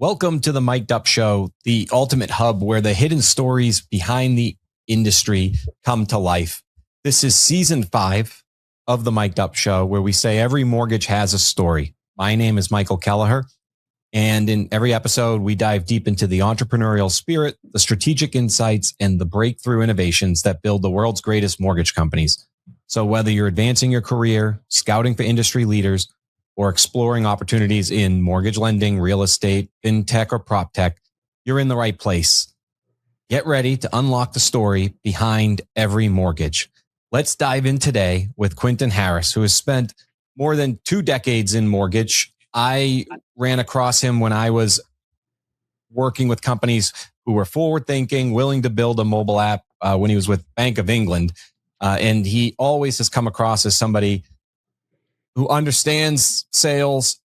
Welcome to the Mic'd Up Show, the ultimate hub where the hidden stories behind the industry come to life. This is season 5 of the Mic'd Up Show, where we say every mortgage has a story. My name is Michael Kelleher, and in every episode, we dive deep into the entrepreneurial spirit, the strategic insights, and the breakthrough innovations that build the world's greatest mortgage companies. So whether you're advancing your career, scouting for industry leaders, or exploring opportunities in mortgage lending, real estate, fintech, or prop tech, you're in the right place. Get ready to unlock the story behind every mortgage. Let's dive in today with Quinton Harris, who has spent more than 2 decades in mortgage. I ran across him when I was working with companies who were forward-thinking, willing to build a mobile app when he was with Bank of England. And he always has come across as somebody who understands sales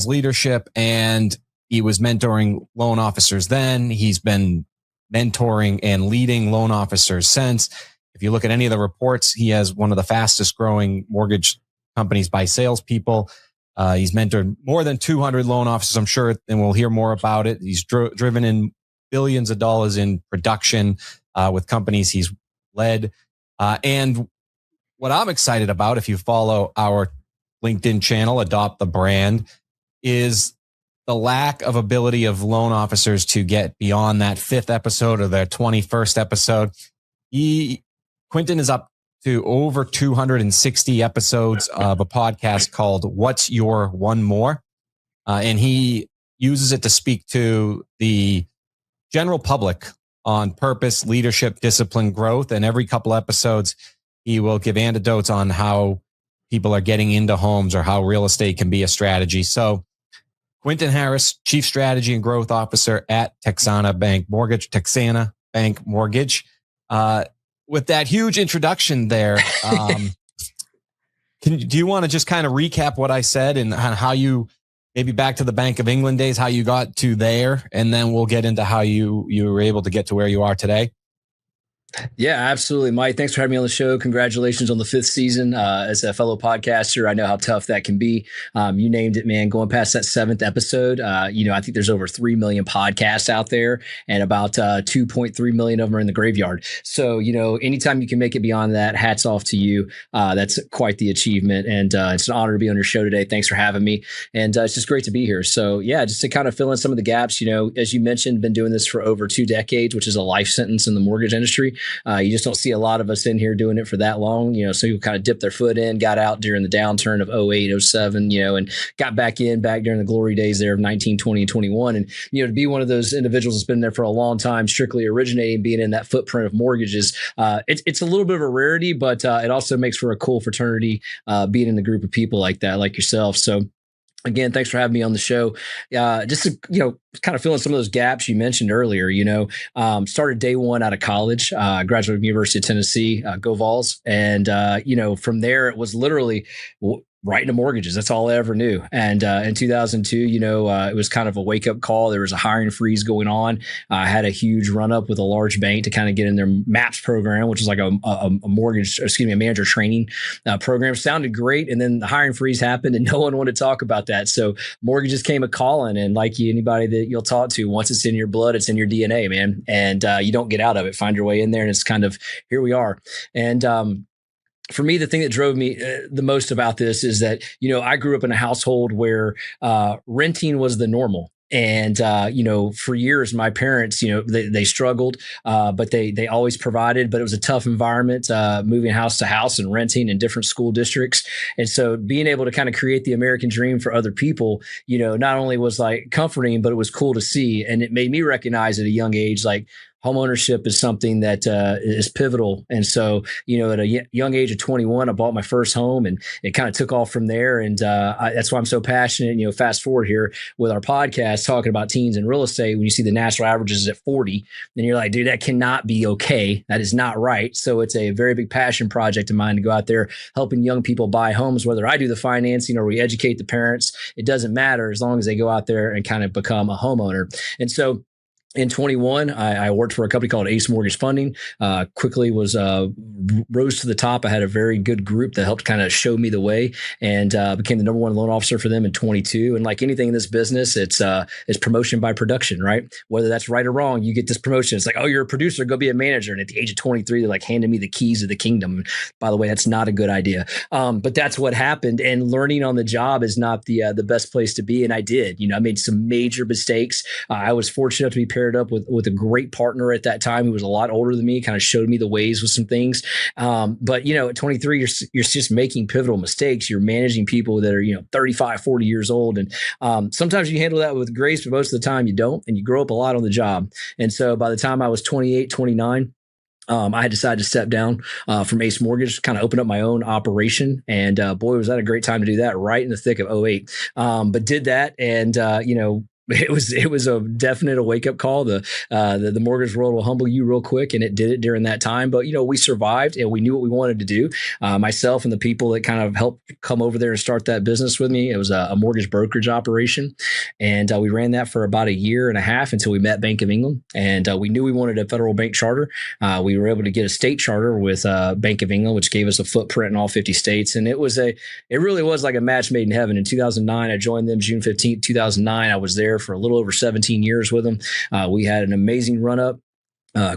leadership, and he was mentoring loan officers then. He's been mentoring and leading loan officers since. If you look at any of the reports, he has one of the fastest growing mortgage companies by salespeople. He's mentored more than 200 loan officers, I'm sure, and we'll hear more about it. He's driven in billions of dollars in production with companies he's led. And what I'm excited about, if you follow our LinkedIn channel, Adopt the Brand, is the lack of ability of loan officers to get beyond that 5th episode or their 21st episode. Quinton is up to over 260 episodes of a podcast called What's Your One More? And he uses it to speak to the general public on purpose, leadership, discipline, growth. And every couple episodes, he will give anecdotes on how people are getting into homes or how real estate can be a strategy. So Quinton Harris, Chief Strategy and Growth Officer at Texana Bank Mortgage. With that huge introduction there, do you want to just kind of recap what I said and how you, maybe back to the Bank of England days, how you got to there, and then we'll get into how you were able to get to where you are today? Yeah, absolutely, Mike. Thanks for having me on the show. Congratulations on the 5th season. As a fellow podcaster, I know how tough that can be. You named it, man. Going past that 7th episode, I think there's over 3 million podcasts out there, and about 2.3 million of them are in the graveyard. So, anytime you can make it beyond that, hats off to you. That's quite the achievement, and it's an honor to be on your show today. Thanks for having me, and it's just great to be here. So, yeah, just to kind of fill in some of the gaps. As you mentioned, been doing this for over 2 decades, which is a life sentence in the mortgage industry. You just don't see a lot of us in here doing it for that long, so you kind of dip their foot in, got out during the downturn of 08, 07, and got back during the glory days there of 19, 20, and 21. And, to be one of those individuals that's been there for a long time, strictly originating, being in that footprint of mortgages, it's a little bit of a rarity, but it also makes for a cool fraternity, being in a group of people like that, like yourself. So, again, thanks for having me on the show. Just to, kind of fill in some of those gaps you mentioned earlier, started day one out of college, graduated from the University of Tennessee, go Vols. And, from there, it was literally right into mortgages. That's all I ever knew. And in 2002, it was kind of a wake up call. There was a hiring freeze going on. I had a huge run up with a large bank to kind of get in their MAPS program, which is like a manager training program. Sounded great. And then the hiring freeze happened and no one wanted to talk about that. So mortgages came a calling. And like anybody that you'll talk to, once it's in your blood, it's in your DNA, man. And you don't get out of it. Find your way in there. And it's kind of, here we are. And, for me, the thing that drove me the most about this is that, I grew up in a household where renting was the normal. And, for years, my parents, they struggled, but they always provided, but it was a tough environment, moving house to house and renting in different school districts. And so being able to kind of create the American dream for other people, not only was like comforting, but it was cool to see. And it made me recognize at a young age, like, homeownership is something that is pivotal. And so, at a young age of 21, I bought my first home and it kind of took off from there. And that's why I'm so passionate, fast forward here with our podcast, talking about teens in real estate. When you see the national averages at 40, then you're like, dude, that cannot be okay. That is not right. So it's a very big passion project of mine to go out there helping young people buy homes, whether I do the financing or we educate the parents. It doesn't matter as long as they go out there and kind of become a homeowner. And so In 21, I worked for a company called Ace Mortgage Funding. Quickly rose to the top. I had a very good group that helped kind of show me the way, and became the #1 loan officer for them in 22. And like anything in this business, it's promotion by production, right? Whether that's right or wrong, you get this promotion. It's like, oh, you're a producer, go be a manager. And at the age of 23, they're like handing me the keys of the kingdom. By the way, that's not a good idea. But that's what happened. And learning on the job is not the best place to be. And I did. I made some major mistakes. I was fortunate to be paired up with a great partner at that time who was a lot older than me, kind of showed me the ways with some things. But at 23, you're just making pivotal mistakes. You're managing people that are 35, 40 years old, and sometimes you handle that with grace, but most of the time you don't, and you grow up a lot on the job. And so by the time I was 28, 29. I had decided to step down from Ace Mortgage, kind of open up my own operation. And boy, was that a great time to do that right in the thick of 08. But did that, and it was a definite wake up call. The mortgage world will humble you real quick, and it did it during that time. But we survived, and we knew what we wanted to do. Myself and the people that kind of helped come over there and start that business with me. It was a mortgage brokerage operation, and we ran that for about a year and a half until we met Bank of England, and we knew we wanted a federal bank charter. We were able to get a state charter with Bank of England, which gave us a footprint in all 50 states, and it really was like a match made in heaven. In 2009, I joined them June 15th, 2009. I was there for a little over 17 years with them. We had an amazing run up.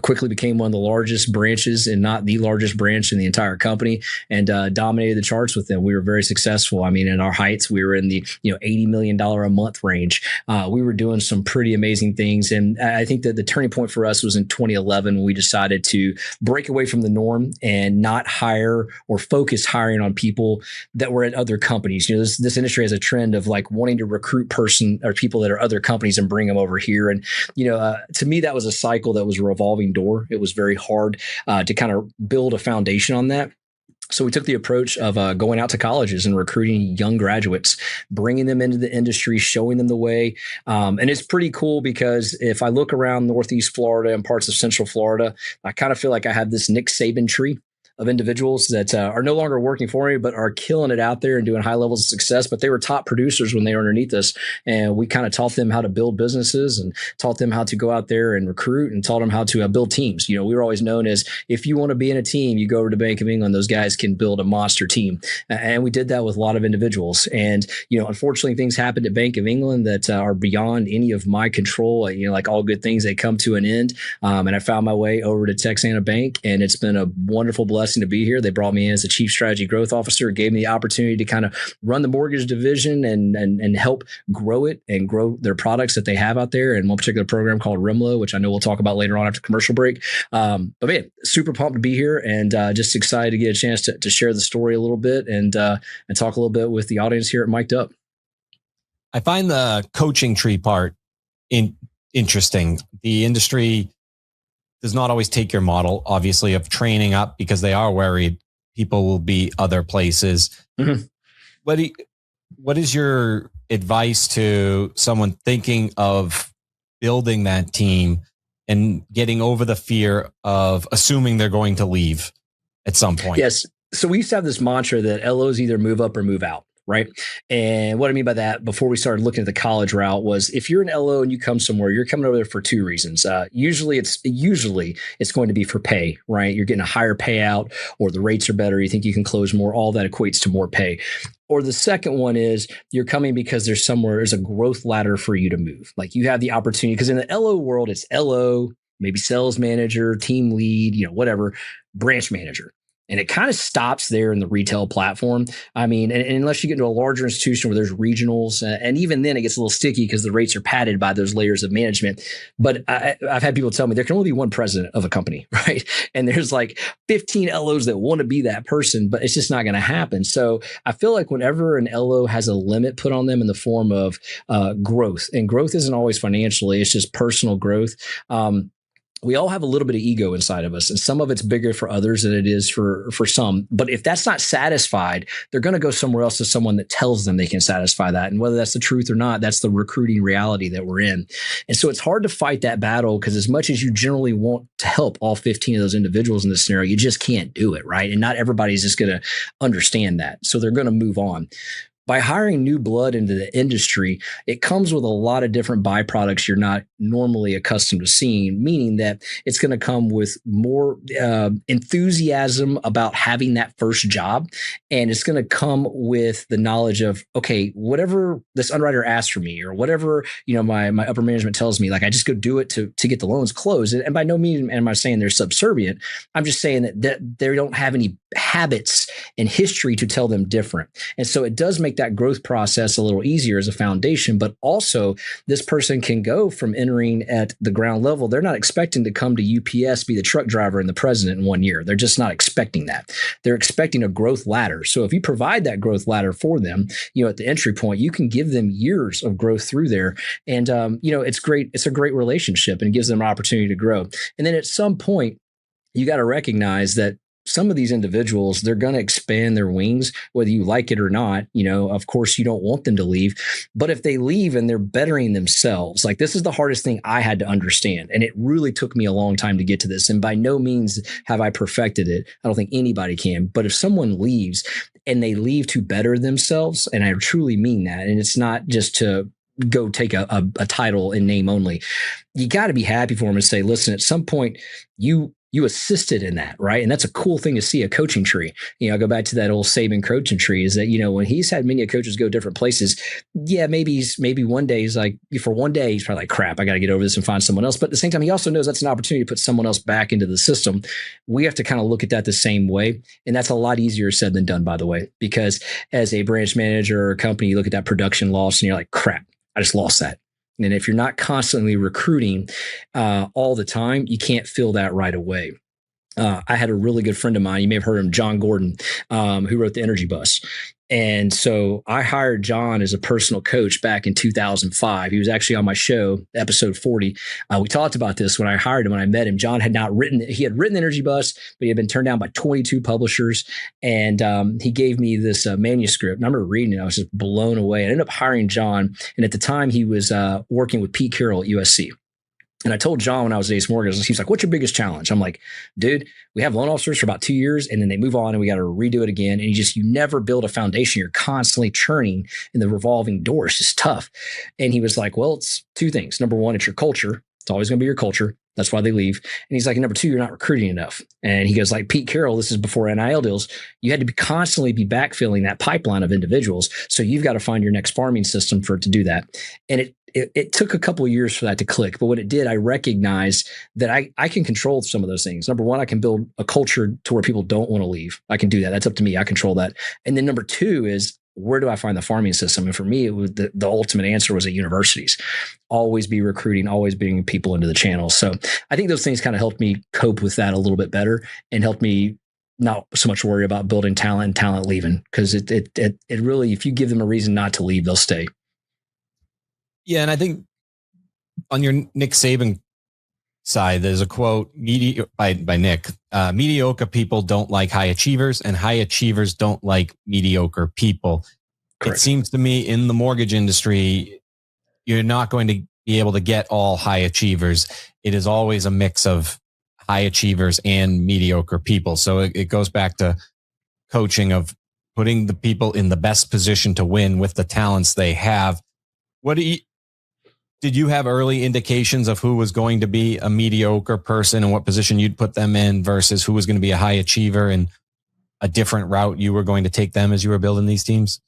Quickly became one of the largest branches, and not the largest branch in the entire company, and dominated the charts with them. We were very successful. I mean, in our heights, we were in the $80 million a month range. We were doing some pretty amazing things, and I think that the turning point for us was in 2011 when we decided to break away from the norm and not hire or focus hiring on people that were at other companies. This industry has a trend of like wanting to recruit people that are other companies and bring them over here. And to me, that was a cycle that was revolving door. It was very hard to kind of build a foundation on that. So we took the approach of going out to colleges and recruiting young graduates, bringing them into the industry, showing them the way. And it's pretty cool because if I look around Northeast Florida and parts of Central Florida, I kind of feel like I have this Nick Saban tree of individuals that are no longer working for me, but are killing it out there and doing high levels of success. But they were top producers when they were underneath us. And we kind of taught them how to build businesses and taught them how to go out there and recruit, and taught them how to build teams. We were always known as, if you want to be in a team, you go over to Bank of England, those guys can build a monster team. And we did that with a lot of individuals. And, unfortunately, things happened at Bank of England that are beyond any of my control. Like all good things, they come to an end. And I found my way over to Texana Bank, and it's been a wonderful blessing to be here. They brought me in as a chief strategy growth officer, gave me the opportunity to kind of run the mortgage division and help grow it and grow their products that they have out there in one particular program called Rimlo, which I know we'll talk about later on after commercial break. But man, super pumped to be here, and just excited to get a chance to share the story a little bit and talk a little bit with the audience here at Mic'd Up. I find the coaching tree part interesting. The industry does not always take your model, obviously, of training up, because they are worried people will be other places. Mm-hmm. What is your advice to someone thinking of building that team and getting over the fear of assuming they're going to leave at some point? Yes. So we used to have this mantra that LOs either move up or move out. Right. And what I mean by that, before we started looking at the college route, was if you're an LO and you come somewhere, you're coming over there for two reasons. Usually it's going to be for pay, right? You're getting a higher payout, or the rates are better. You think you can close more. All that equates to more pay. Or the second one is you're coming because there's a growth ladder for you to move. Like you have the opportunity, because in the LO world, it's LO, maybe sales manager, team lead, whatever, branch manager. And it kind of stops there in the retail platform. I mean, and unless you get into a larger institution where there's regionals, and even then it gets a little sticky because the rates are padded by those layers of management. But I've had people tell me there can only be one president of a company, right? And there's like 15 LOs that want to be that person, but it's just not going to happen. So I feel like whenever an LO has a limit put on them in the form of growth, and growth isn't always financially, it's just personal growth. We all have a little bit of ego inside of us, and some of it's bigger for others than it is for some. But if that's not satisfied, they're going to go somewhere else to someone that tells them they can satisfy that. And whether that's the truth or not, that's the recruiting reality that we're in. And so it's hard to fight that battle, because as much as you generally want to help all 15 of those individuals in this scenario, you just can't do it, right? And not everybody's just going to understand that. So they're going to move on. by hiring new blood into the industry, it comes with a lot of different byproducts you're not normally accustomed to seeing, meaning that it's going to come with more enthusiasm about having that first job. And it's going to come with the knowledge of, okay, whatever this underwriter asks for me or whatever, my upper management tells me, like, I just go do it to get the loans closed. And by no means am I saying they're subservient. I'm just saying that they don't have any habits and history to tell them different. And so it does make that growth process a little easier as a foundation, but also this person can go from entering at the ground level. They're not expecting to come to UPS, be the truck driver and the president in 1 year. They're just not expecting that. They're expecting a growth ladder. So if you provide that growth ladder for them, at the entry point, you can give them years of growth through there. And, it's great. It's a great relationship and gives them an opportunity to grow. And then at some point, you got to recognize that some of these individuals, they're going to expand their wings, whether you like it or not. Of course, you don't want them to leave. But if they leave and they're bettering themselves, like, this is the hardest thing I had to understand. And it really took me a long time to get to this. And by no means have I perfected it. I don't think anybody can. But if someone leaves and they leave to better themselves, and I truly mean that, and it's not just to go take a title in name only, you got to be happy for them and say, listen, at some point you assisted in that, right? And that's a cool thing to see, a coaching tree. I go back to that old Saban coaching tree, is that, when he's had many coaches go different places, yeah, maybe one day he's like, for one day, he's probably like, crap, I got to get over this and find someone else. But at the same time, he also knows that's an opportunity to put someone else back into the system. We have to kind of look at that the same way. And that's a lot easier said than done, by the way, because as a branch manager or a company, you look at that production loss and you're like, crap, I just lost that. And if you're not constantly recruiting all the time, you can't feel that right away. I had a really good friend of mine, you may have heard of him, John Gordon, who wrote The Energy Bus. And so I hired John as a personal coach back in 2005. He was actually on my show, episode 40. We talked about this when I hired him, when I met him. John had written The Energy Bus, but he had been turned down by 22 publishers. And he gave me this manuscript. And I remember reading it. I was just blown away. I ended up hiring John. And at the time, he was working with Pete Carroll at USC. And I told John when I was at Ace Morgan, he's like, what's your biggest challenge? I'm like, dude, we have loan officers for about 2 years and then they move on and we got to redo it again. And you never build a foundation. You're constantly churning in the revolving door. It's just tough. And he was like, well, it's two things. Number one, it's your culture. It's always going to be your culture. That's why they leave. And he's like, number two, you're not recruiting enough. And he goes, like Pete Carroll, this is before NIL deals. You had to constantly be backfilling that pipeline of individuals. So you've got to find your next farming system for it to do that. And it took a couple of years for that to click. But when it did, I recognized that I can control some of those things. Number one, I can build a culture to where people don't want to leave. I can do that. That's up to me. I control that. And then number two is, where do I find the farming system? And for me, it was the ultimate answer was at universities. Always be recruiting, always bringing people into the channel. So I think those things kind of helped me cope with that a little bit better and helped me not so much worry about building talent and talent leaving. Because it really, if you give them a reason not to leave, they'll stay. Yeah, and I think on your Nick Saban side, there's a quote by Nick. Mediocre people don't like high achievers, and high achievers don't like mediocre people. Correct. It seems to me in the mortgage industry, you're not going to be able to get all high achievers. It is always a mix of high achievers and mediocre people. So it goes back to coaching, of putting the people in the best position to win with the talents they have. Did you have early indications of who was going to be a mediocre person and what position you'd put them in versus who was going to be a high achiever and a different route you were going to take them as you were building these teams?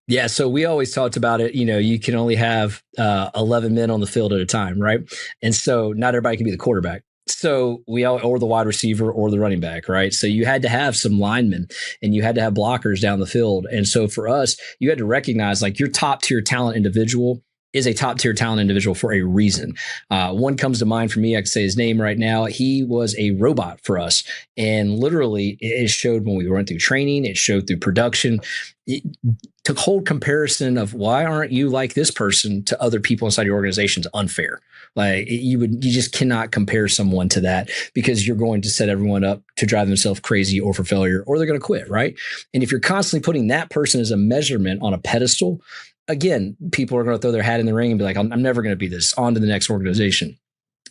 Yeah. So we always talked about it. You can only have 11 men on the field at a time, right? And so not everybody can be the quarterback. So or the wide receiver or the running back, right? So you had to have some linemen and you had to have blockers down the field. And so for us, you had to recognize, like, your top tier talent individual is a top tier talent individual for a reason. One comes to mind for me. I can say his name right now. He was a robot for us. And literally it showed when we went through training, it showed through production. To hold comparison of why aren't you like this person to other people inside your organization is unfair. Like you just cannot compare someone to that, because you're going to set everyone up to drive themselves crazy or for failure, or they're going to quit. Right. And if you're constantly putting that person as a measurement on a pedestal, again, people are going to throw their hat in the ring and be like, I'm never going to be this, on to the next organization.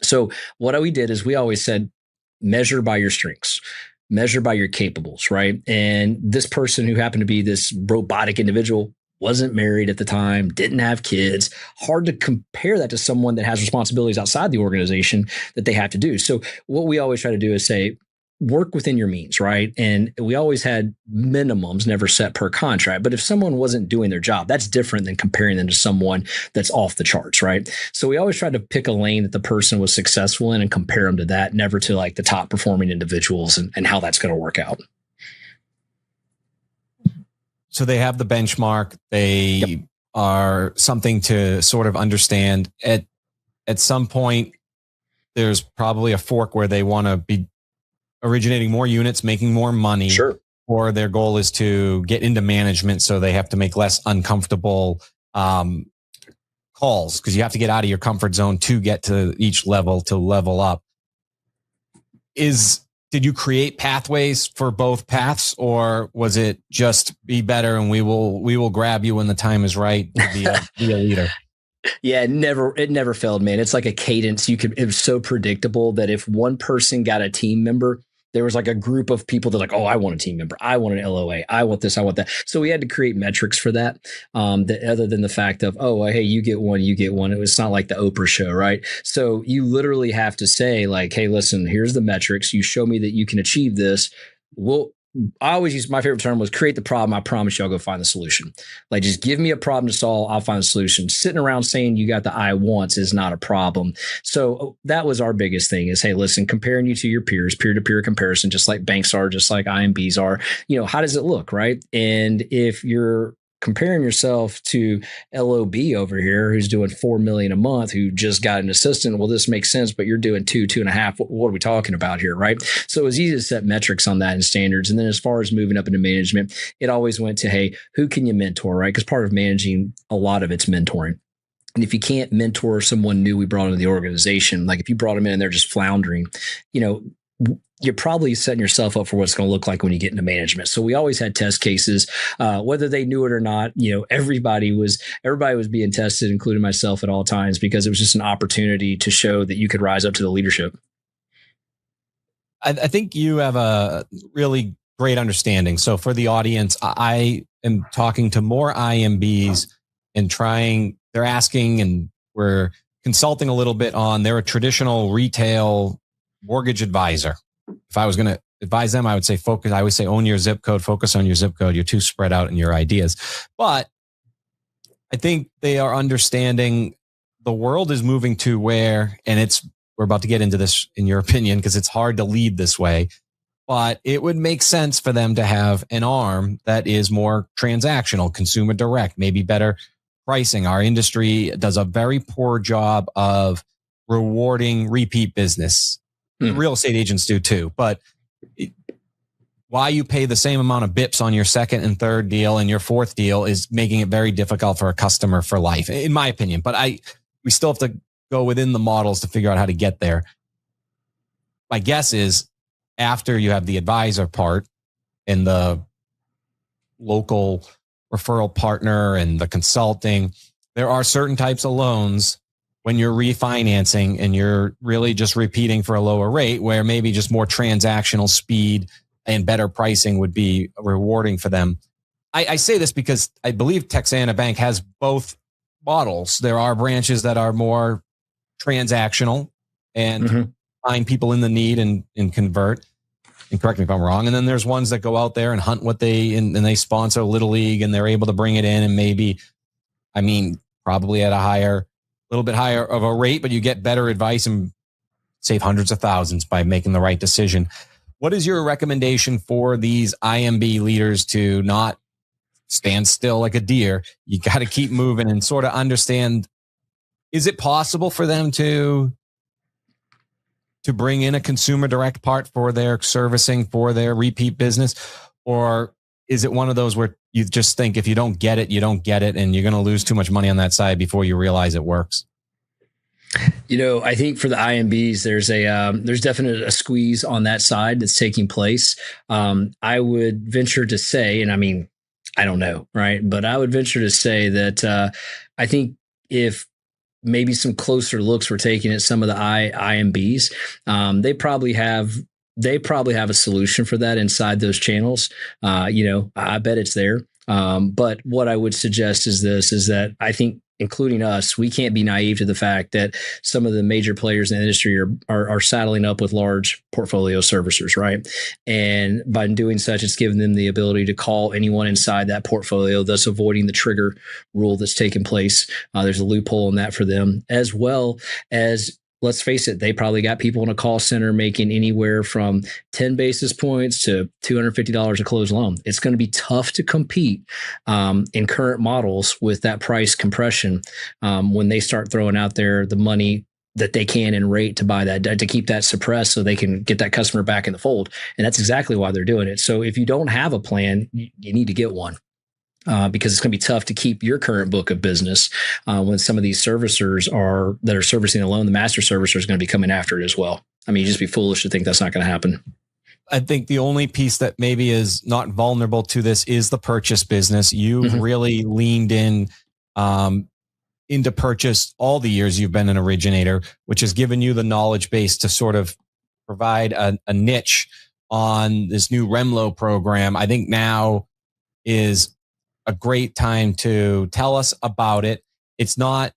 So what we did is we always said, measure by your strengths. Measure by your capables, right? And this person who happened to be this robotic individual, wasn't married at the time, didn't have kids. Hard to compare that to someone that has responsibilities outside the organization that they have to do. So what we always try to do is say, work within your means, right? And we always had minimums never set per contract. But if someone wasn't doing their job, that's different than comparing them to someone that's off the charts, right? So we always try to pick a lane that the person was successful in and compare them to that, never to like the top performing individuals and how that's going to work out. So they have the benchmark. They are something to sort of understand. At some point, there's probably a fork where they want to be originating more units, making more money. Sure. Or their goal is to get into management, so they have to make less uncomfortable calls, because you have to get out of your comfort zone to get to each level, to level up. Did you create pathways for both paths, or was it just be better and we will grab you when the time is right to be a leader? Yeah, it never failed, man. It's like a cadence. It was so predictable that if one person got a team member, there was like a group of people that like, oh, I want a team member. I want an LOA. I want this. I want that. So we had to create metrics for that. That other than the fact of, oh, well, hey, you get one. It was not like the Oprah show, right? So you literally have to say like, hey, listen, here's the metrics. You show me that you can achieve this. I always use, my favorite term was create the problem. I promise you I'll go find the solution. Like, just give me a problem to solve. I'll find a solution. Sitting around saying you got the I wants is not a problem. So that was our biggest thing is, hey, listen, comparing you to your peers, peer-to-peer comparison, just like banks are, just like IMBs are, how does it look? Right. And if you're comparing yourself to LOB over here, who's doing $4 million a month, who just got an assistant, well, this makes sense, but you're doing 2.5. What are we talking about here, right? So it was easy to set metrics on that and standards. And then as far as moving up into management, it always went to, hey, who can you mentor, right? Because part of managing, a lot of it's mentoring. And if you can't mentor someone new we brought into the organization, like if you brought them in and they're just floundering, you're probably setting yourself up for what it's going to look like when you get into management. So we always had test cases, whether they knew it or not. Everybody was being tested, including myself, at all times, because it was just an opportunity to show that you could rise up to the leadership. I think you have a really great understanding. So for the audience, I am talking to more IMBs and they're asking, and we're consulting a little bit on, they're a traditional retail mortgage advisor. If I was going to advise them, I would say focus. I would say own your zip code, focus on your zip code. You're too spread out in your ideas. But I think they are understanding the world is moving to where, and we're about to get into this in your opinion, because it's hard to lead this way, but it would make sense for them to have an arm that is more transactional, consumer direct, maybe better pricing. Our industry does a very poor job of rewarding repeat business. Real estate agents do too, but why you pay the same amount of bips on your second and third deal and your fourth deal is making it very difficult for a customer for life, in my opinion. But we still have to go within the models to figure out how to get there. My guess is after you have the advisor part and the local referral partner and the consulting, there are certain types of loans when you're refinancing and you're really just repeating for a lower rate, where maybe just more transactional speed and better pricing would be rewarding for them. I say this because I believe Texana Bank has both models. There are branches that are more transactional and find people in the need and convert. And correct me if I'm wrong. And then there's ones that go out there and hunt and they sponsor Little League and they're able to bring it in and maybe, probably at a little bit higher of a rate, but you get better advice and save hundreds of thousands by making the right decision. What is your recommendation for these IMB leaders to not stand still like a deer? You got to keep moving and sort of understand, is it possible for them to bring in a consumer direct part for their servicing, for their repeat business? Or is it one of those where you just think if you don't get it, you don't get it, and you're going to lose too much money on that side before you realize it works? I think for the IMBs, there's definitely a squeeze on that side that's taking place. I would venture to say, and I don't know, right? But I would venture to say that I think if maybe some closer looks were taken at some of the IMBs, they probably have a solution for that inside those channels. I bet it's there. But what I would suggest is this, is that I think, including us, we can't be naive to the fact that some of the major players in the industry are saddling up with large portfolio servicers, right? And by doing such, it's given them the ability to call anyone inside that portfolio, thus avoiding the trigger rule that's taken place. There's a loophole in that for them, as well as, let's face it, they probably got people in a call center making anywhere from 10 basis points to $250 a closed loan. It's going to be tough to compete in current models with that price compression when they start throwing out there the money that they can in rate to buy that, to keep that suppressed so they can get that customer back in the fold. And that's exactly why they're doing it. So if you don't have a plan, you need to get one. Because it's going to be tough to keep your current book of business when some of these servicers that are servicing the loan, the master servicer is going to be coming after it as well. I mean, you just be foolish to think that's not going to happen. I think the only piece that maybe is not vulnerable to this is the purchase business. You've really leaned in into purchase all the years you've been an originator, which has given you the knowledge base to sort of provide a niche on this new Remlo program. I think now is a great time to tell us about it. It's not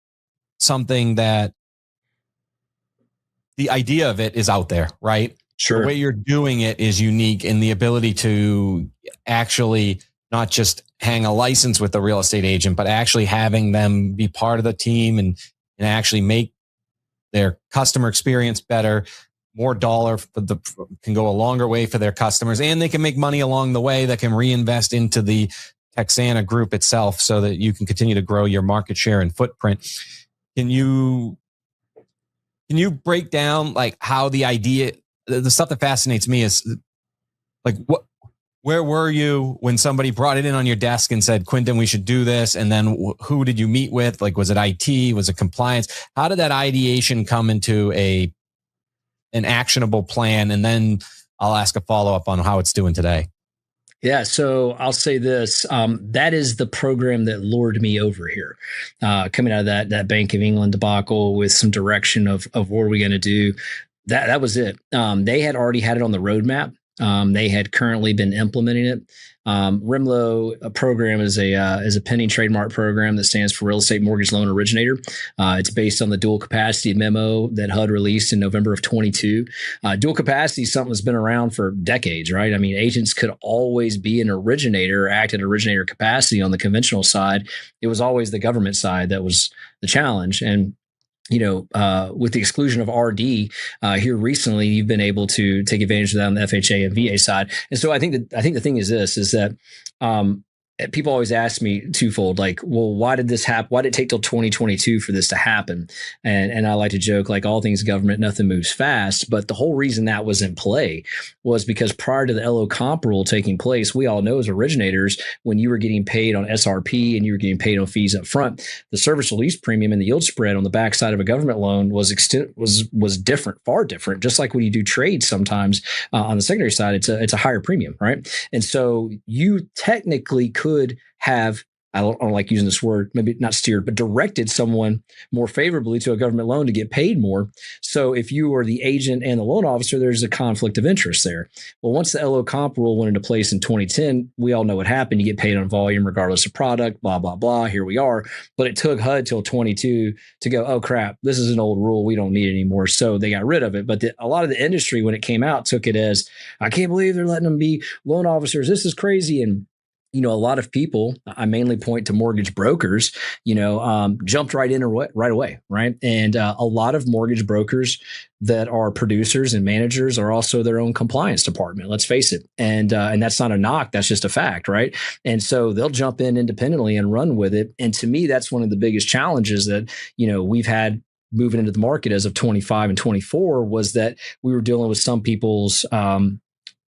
something that the idea of it is out there, right? Sure. The way you're doing it is unique in the ability to actually not just hang a license with the real estate agent, but actually having them be part of the team and actually make their customer experience better. More dollar can go a longer way for their customers, and they can make money along the way that can reinvest into the Texana group itself so that you can continue to grow your market share and footprint. Can you break down like how the idea, the stuff that fascinates me is like, where were you when somebody brought it in on your desk and said, Quinton, we should do this? And then who did you meet with? Like, was it IT? Was it compliance? How did that ideation come into an actionable plan? And then I'll ask a follow-up on how it's doing today. Yeah, so I'll say this. That is the program that lured me over here. Coming out of that Bank of England debacle with some direction of what are we going to do. That was it. They had already had it on the roadmap. They had currently been implementing it. Remlo program is a pending trademark program that stands for Real Estate Mortgage Loan Originator. It's based on the dual capacity memo that HUD released in November of 22. Dual capacity is something that's been around for decades, right? I mean, agents could always be an originator, act at originator capacity on the conventional side. It was always the government side that was the challenge. And with the exclusion of RD here recently, you've been able to take advantage of that on the FHA and VA side. And so I think the thing is this, is that people always ask me twofold, like, well, why did this happen? Why did it take till 2022 for this to happen? And I like to joke, like all things government, nothing moves fast. But the whole reason that was in play was because prior to the LO comp rule taking place, we all know as originators, when you were getting paid on SRP and you were getting paid on fees up front, the service release premium and the yield spread on the backside of a government loan was different, far different. Just like when you do trades sometimes on the secondary side, it's a higher premium, right? And so you technically could have, I don't like using this word, maybe not steered, but directed someone more favorably to a government loan to get paid more. So if you are the agent and the loan officer, there's a conflict of interest there. Well, once the LO comp rule went into place in 2010, we all know what happened. You get paid on volume regardless of product, blah, blah, blah. Here we are. But it took HUD till 22 to go, oh, crap, this is an old rule. We don't need it anymore. So they got rid of it. But a lot of the industry, when it came out, took it as, I can't believe they're letting them be loan officers. This is crazy. And a lot of people, I mainly point to mortgage brokers, jumped right in right away, right? And a lot of mortgage brokers that are producers and managers are also their own compliance department. Let's face it, and that's not a knock. That's just a fact, right? And so they'll jump in independently and run with it. And to me, that's one of the biggest challenges that we've had moving into the market as of 25 and 24 was that we were dealing with some people's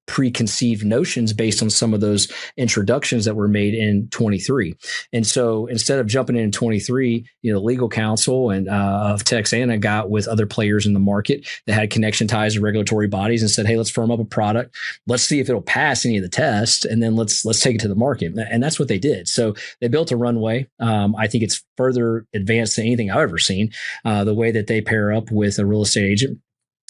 preconceived notions based on some of those introductions that were made in 23. And so instead of jumping in 23, legal counsel and of Texana got with other players in the market that had connection ties to regulatory bodies and said, hey, let's firm up a product. Let's see if it'll pass any of the tests. And then let's take it to the market. And that's what they did. So they built a runway. I think it's further advanced than anything I've ever seen. The way that they pair up with a real estate agent.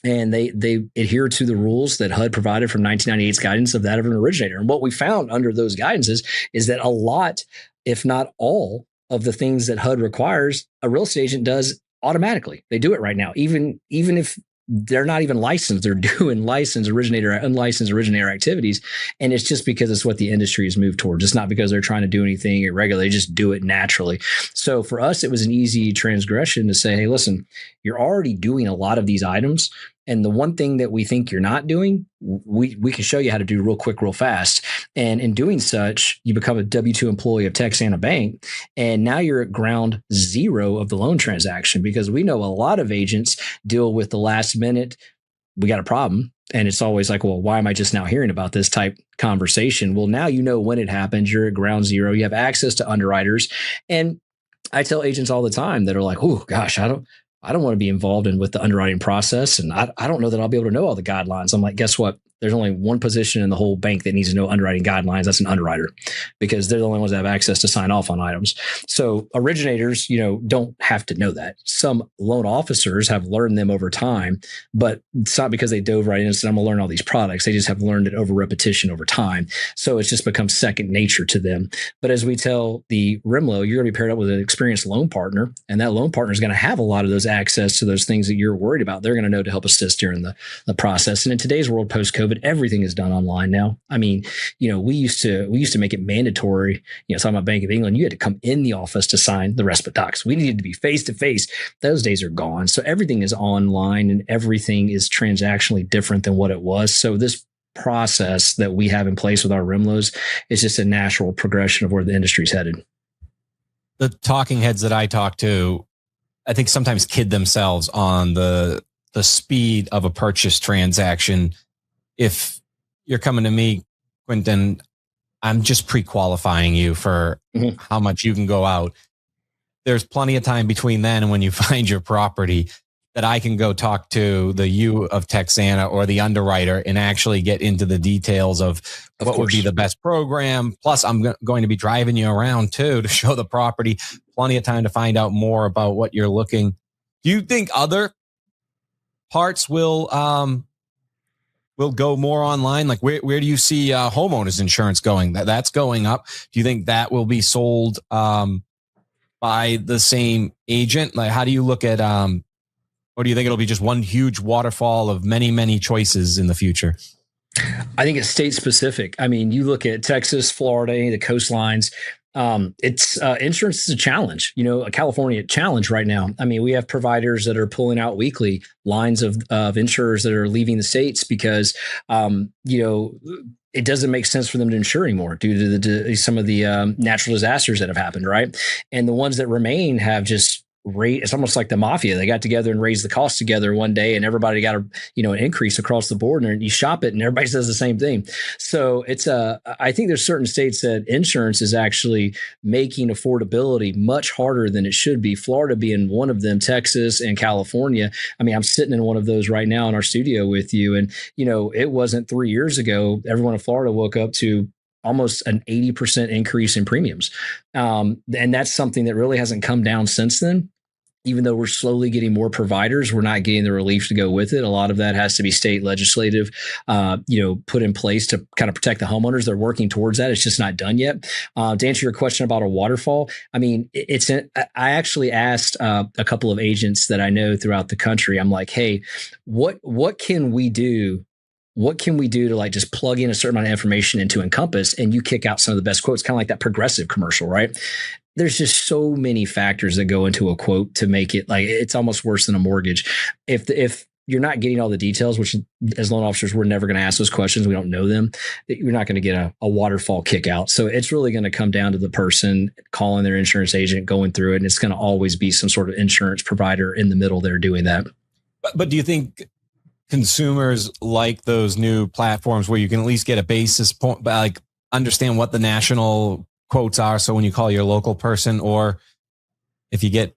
and they adhere to the rules that HUD provided from 1998's guidance of that of an originator. And what we found under those guidances is that a lot, if not all, of the things that HUD requires, a real estate agent does automatically. They do it right now, even if they're not even licensed. They're doing unlicensed originator activities. And it's just because it's what the industry has moved towards. It's not because they're trying to do anything irregular. They just do it naturally. So for us, it was an easy transgression to say, hey, listen, you're already doing a lot of these items. And the one thing that we think you're not doing, we can show you how to do real quick, real fast. And in doing such, you become a W-2 employee of Texana Bank. And now you're at ground zero of the loan transaction, because we know a lot of agents deal with the last minute, we got a problem. And it's always like, well, why am I just now hearing about this type conversation? Well, now you know when it happens. You're at ground zero. You have access to underwriters. And I tell agents all the time that are like, oh, gosh, I don't want to be involved with the underwriting process. And I don't know that I'll be able to know all the guidelines. I'm like, guess what? There's only one position in the whole bank that needs to know underwriting guidelines. That's an underwriter, because they're the only ones that have access to sign off on items. So originators, don't have to know that. Some loan officers have learned them over time, but it's not because they dove right in and said, I'm going to learn all these products. They just have learned it over repetition over time. So it's just become second nature to them. But as we tell the RIMLO, you're going to be paired up with an experienced loan partner, and that loan partner is going to have a lot of those access to those things that you're worried about. They're going to know to help assist during the process. And in today's world, post-COVID, everything is done online now. I mean, we used to make it mandatory. Talking about Bank of England, you had to come in the office to sign the respite docs. We needed to be face to face. Those days are gone. So everything is online, and everything is transactionally different than what it was. So this process that we have in place with our RIMLOs is just a natural progression of where the industry's headed. The talking heads that I talk to, I think sometimes kid themselves on the speed of a purchase transaction. If you're coming to me, Quinton, I'm just pre-qualifying you for how much you can go out. There's plenty of time between then and when you find your property that I can go talk to the U of Texana or the underwriter and actually get into the details of what would be the best program. Plus, I'm going to be driving you around too to show the property. Plenty of time to find out more about what you're looking. Do you think other parts will go more online? Like where do you see homeowners insurance going? That's going up. Do you think that will be sold by the same agent? Like, how do you look at or do you think it'll be just one huge waterfall of many, many choices in the future? I think it's state specific. I mean, you look at Texas, Florida, the coastlines. It's insurance is a challenge, a California challenge right now. I mean, we have providers that are pulling out weekly lines of insurers that are leaving the states because, it doesn't make sense for them to insure anymore due to some of the natural disasters that have happened. Right. And the ones that remain have just it's almost like the mafia. They got together and raised the cost together one day, and everybody got an increase across the board, and you shop it and everybody says the same thing. So I think there's certain states that insurance is actually making affordability much harder than it should be. Florida being one of them, Texas and California. I mean, I'm sitting in one of those right now in our studio with you. And, it wasn't 3 years ago, everyone in Florida woke up to almost an 80% increase in premiums. And that's something that really hasn't come down since then. Even though we're slowly getting more providers, we're not getting the relief to go with it. A lot of that has to be state legislative, put in place to kind of protect the homeowners. They're working towards that. It's just not done yet. To answer your question about a waterfall, I mean, I actually asked a couple of agents that I know throughout the country. I'm like, hey, what can we do? What can we do to like just plug in a certain amount of information into Encompass and you kick out some of the best quotes, kind of like that Progressive commercial, right? There's just so many factors that go into a quote to make it like it's almost worse than a mortgage. If you're not getting all the details, which as loan officers, we're never going to ask those questions. We don't know them. You're not going to get a waterfall kick out. So it's really going to come down to the person calling their insurance agent, going through it. And it's going to always be some sort of insurance provider in the middle there doing that. But do you think consumers like those new platforms where you can at least get a basis point, like understand what the national quotes are? So when you call your local person, or if you get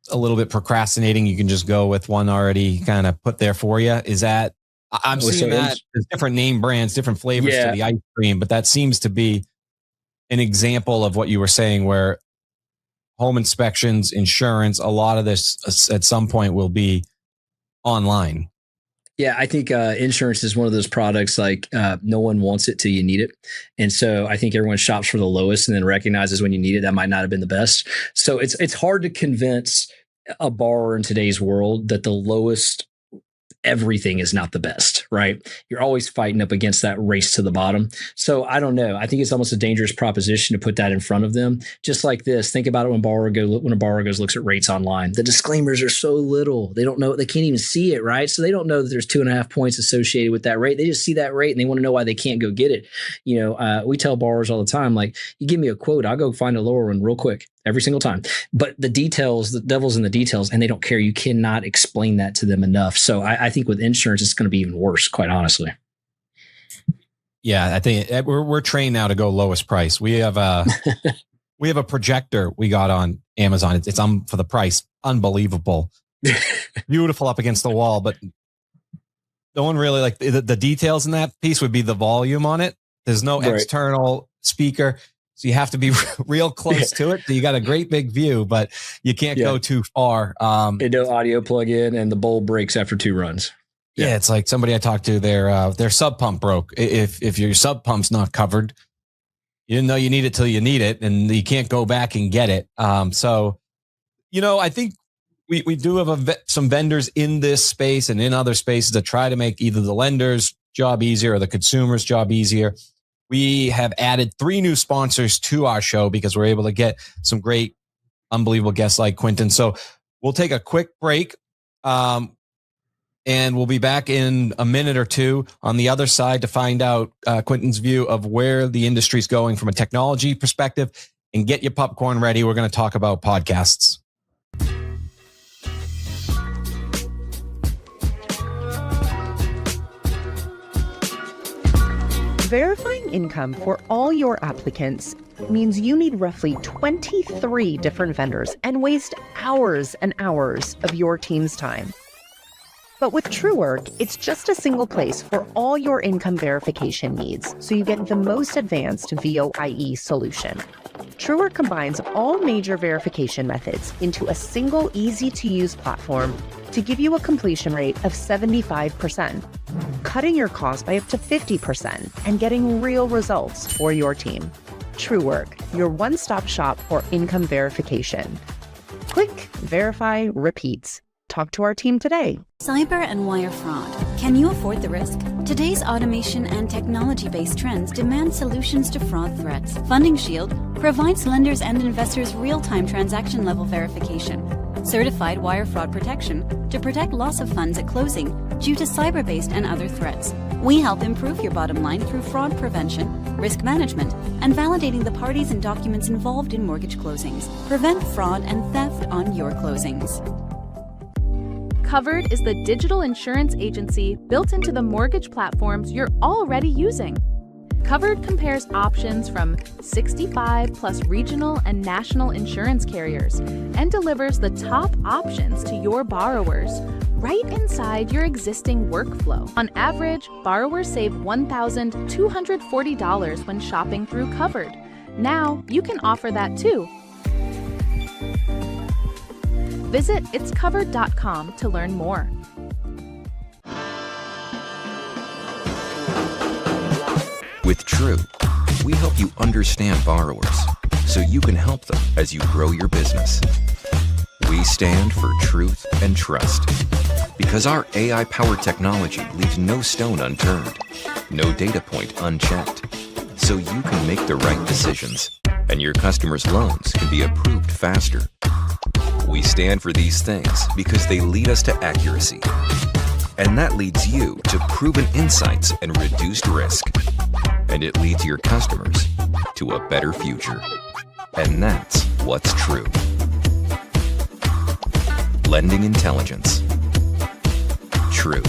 a little bit procrastinating, you can just go with one already kind of put there for you. Is that, I'm seeing that there's different name brands, different flavors to the ice cream, but that seems to be an example of what you were saying, where home inspections, insurance, a lot of this at some point will be online. Yeah, I think insurance is one of those products like no one wants it till you need it. And so I think everyone shops for the lowest and then recognizes when you need it, that might not have been the best. So it's hard to convince a borrower in today's world that the lowest everything is not the best, right? You're always fighting up against that race to the bottom. So I don't know. I think it's almost a dangerous proposition to put that in front of them. Just like this, think about it when a borrower goes looks at rates online. The disclaimers are so little. They don't know, they can't even see it, right? So they don't know that there's 2.5 points associated with that rate. They just see that rate and they want to know why they can't go get it. We tell borrowers all the time, like, you give me a quote, I'll go find a lower one real quick. Every single time. But the details, the devil's in the details, and they don't care. You cannot explain that to them enough. So I think with insurance, it's going to be even worse, quite honestly. Yeah, I think we're trained now to go lowest price. We have a projector we got on Amazon. It's for the price. Unbelievable. Beautiful up against the wall, but no one really like the details in that piece would be the volume on it. There's no external speaker. So you have to be real close to it. So you got a great big view, but you can't go too far. And no audio plug in, and the bowl breaks after 2 runs. Yeah, it's like somebody I talked to, their sub pump broke. If your sub pump's not covered, you didn't know you need it till you need it, and you can't go back and get it. So, I think we do have some vendors in this space and in other spaces that try to make either the lender's job easier or the consumer's job easier. We have added 3 new sponsors to our show because we're able to get some great, unbelievable guests like Quinton. So we'll take a quick break, and we'll be back in a minute or two on the other side to find out Quinton's view of where the industry is going from a technology perspective. And get your popcorn ready. We're going to talk about podcasts. Verifying income for all your applicants means you need roughly 23 different vendors and waste hours and hours of your team's time. But with TrueWork, it's just a single place for all your income verification needs, so you get the most advanced VOIE solution. TrueWork combines all major verification methods into a single, easy-to-use platform to give you a completion rate of 75%, cutting your costs by up to 50% and getting real results for your team. TrueWork, your one-stop shop for income verification. Click, verify, repeat. Talk to our team today. Cyber and wire fraud. Can you afford the risk? Today's automation and technology-based trends demand solutions to fraud threats. Funding Shield provides lenders and investors real-time transaction-level verification, certified wire fraud protection to protect loss of funds at closing due to cyber-based and other threats. We help improve your bottom line through fraud prevention, risk management, and validating the parties and documents involved in mortgage closings. Prevent fraud and theft on your closings. Covered is the digital insurance agency built into the mortgage platforms you're already using. Covered compares options from 65 plus regional and national insurance carriers and delivers the top options to your borrowers right inside your existing workflow. On average, borrowers save $1,240 when shopping through Covered. Now you can offer that too. Visit itscovered.com to learn more. With True, we help you understand borrowers so you can help them as you grow your business. We stand for truth and trust because our AI-powered technology leaves no stone unturned, no data point unchecked, so you can make the right decisions and your customers' loans can be approved faster. We stand for these things because they lead us to accuracy. And that leads you to proven insights and reduced risk. And it leads your customers to a better future. And that's what's true. Lending intelligence. True.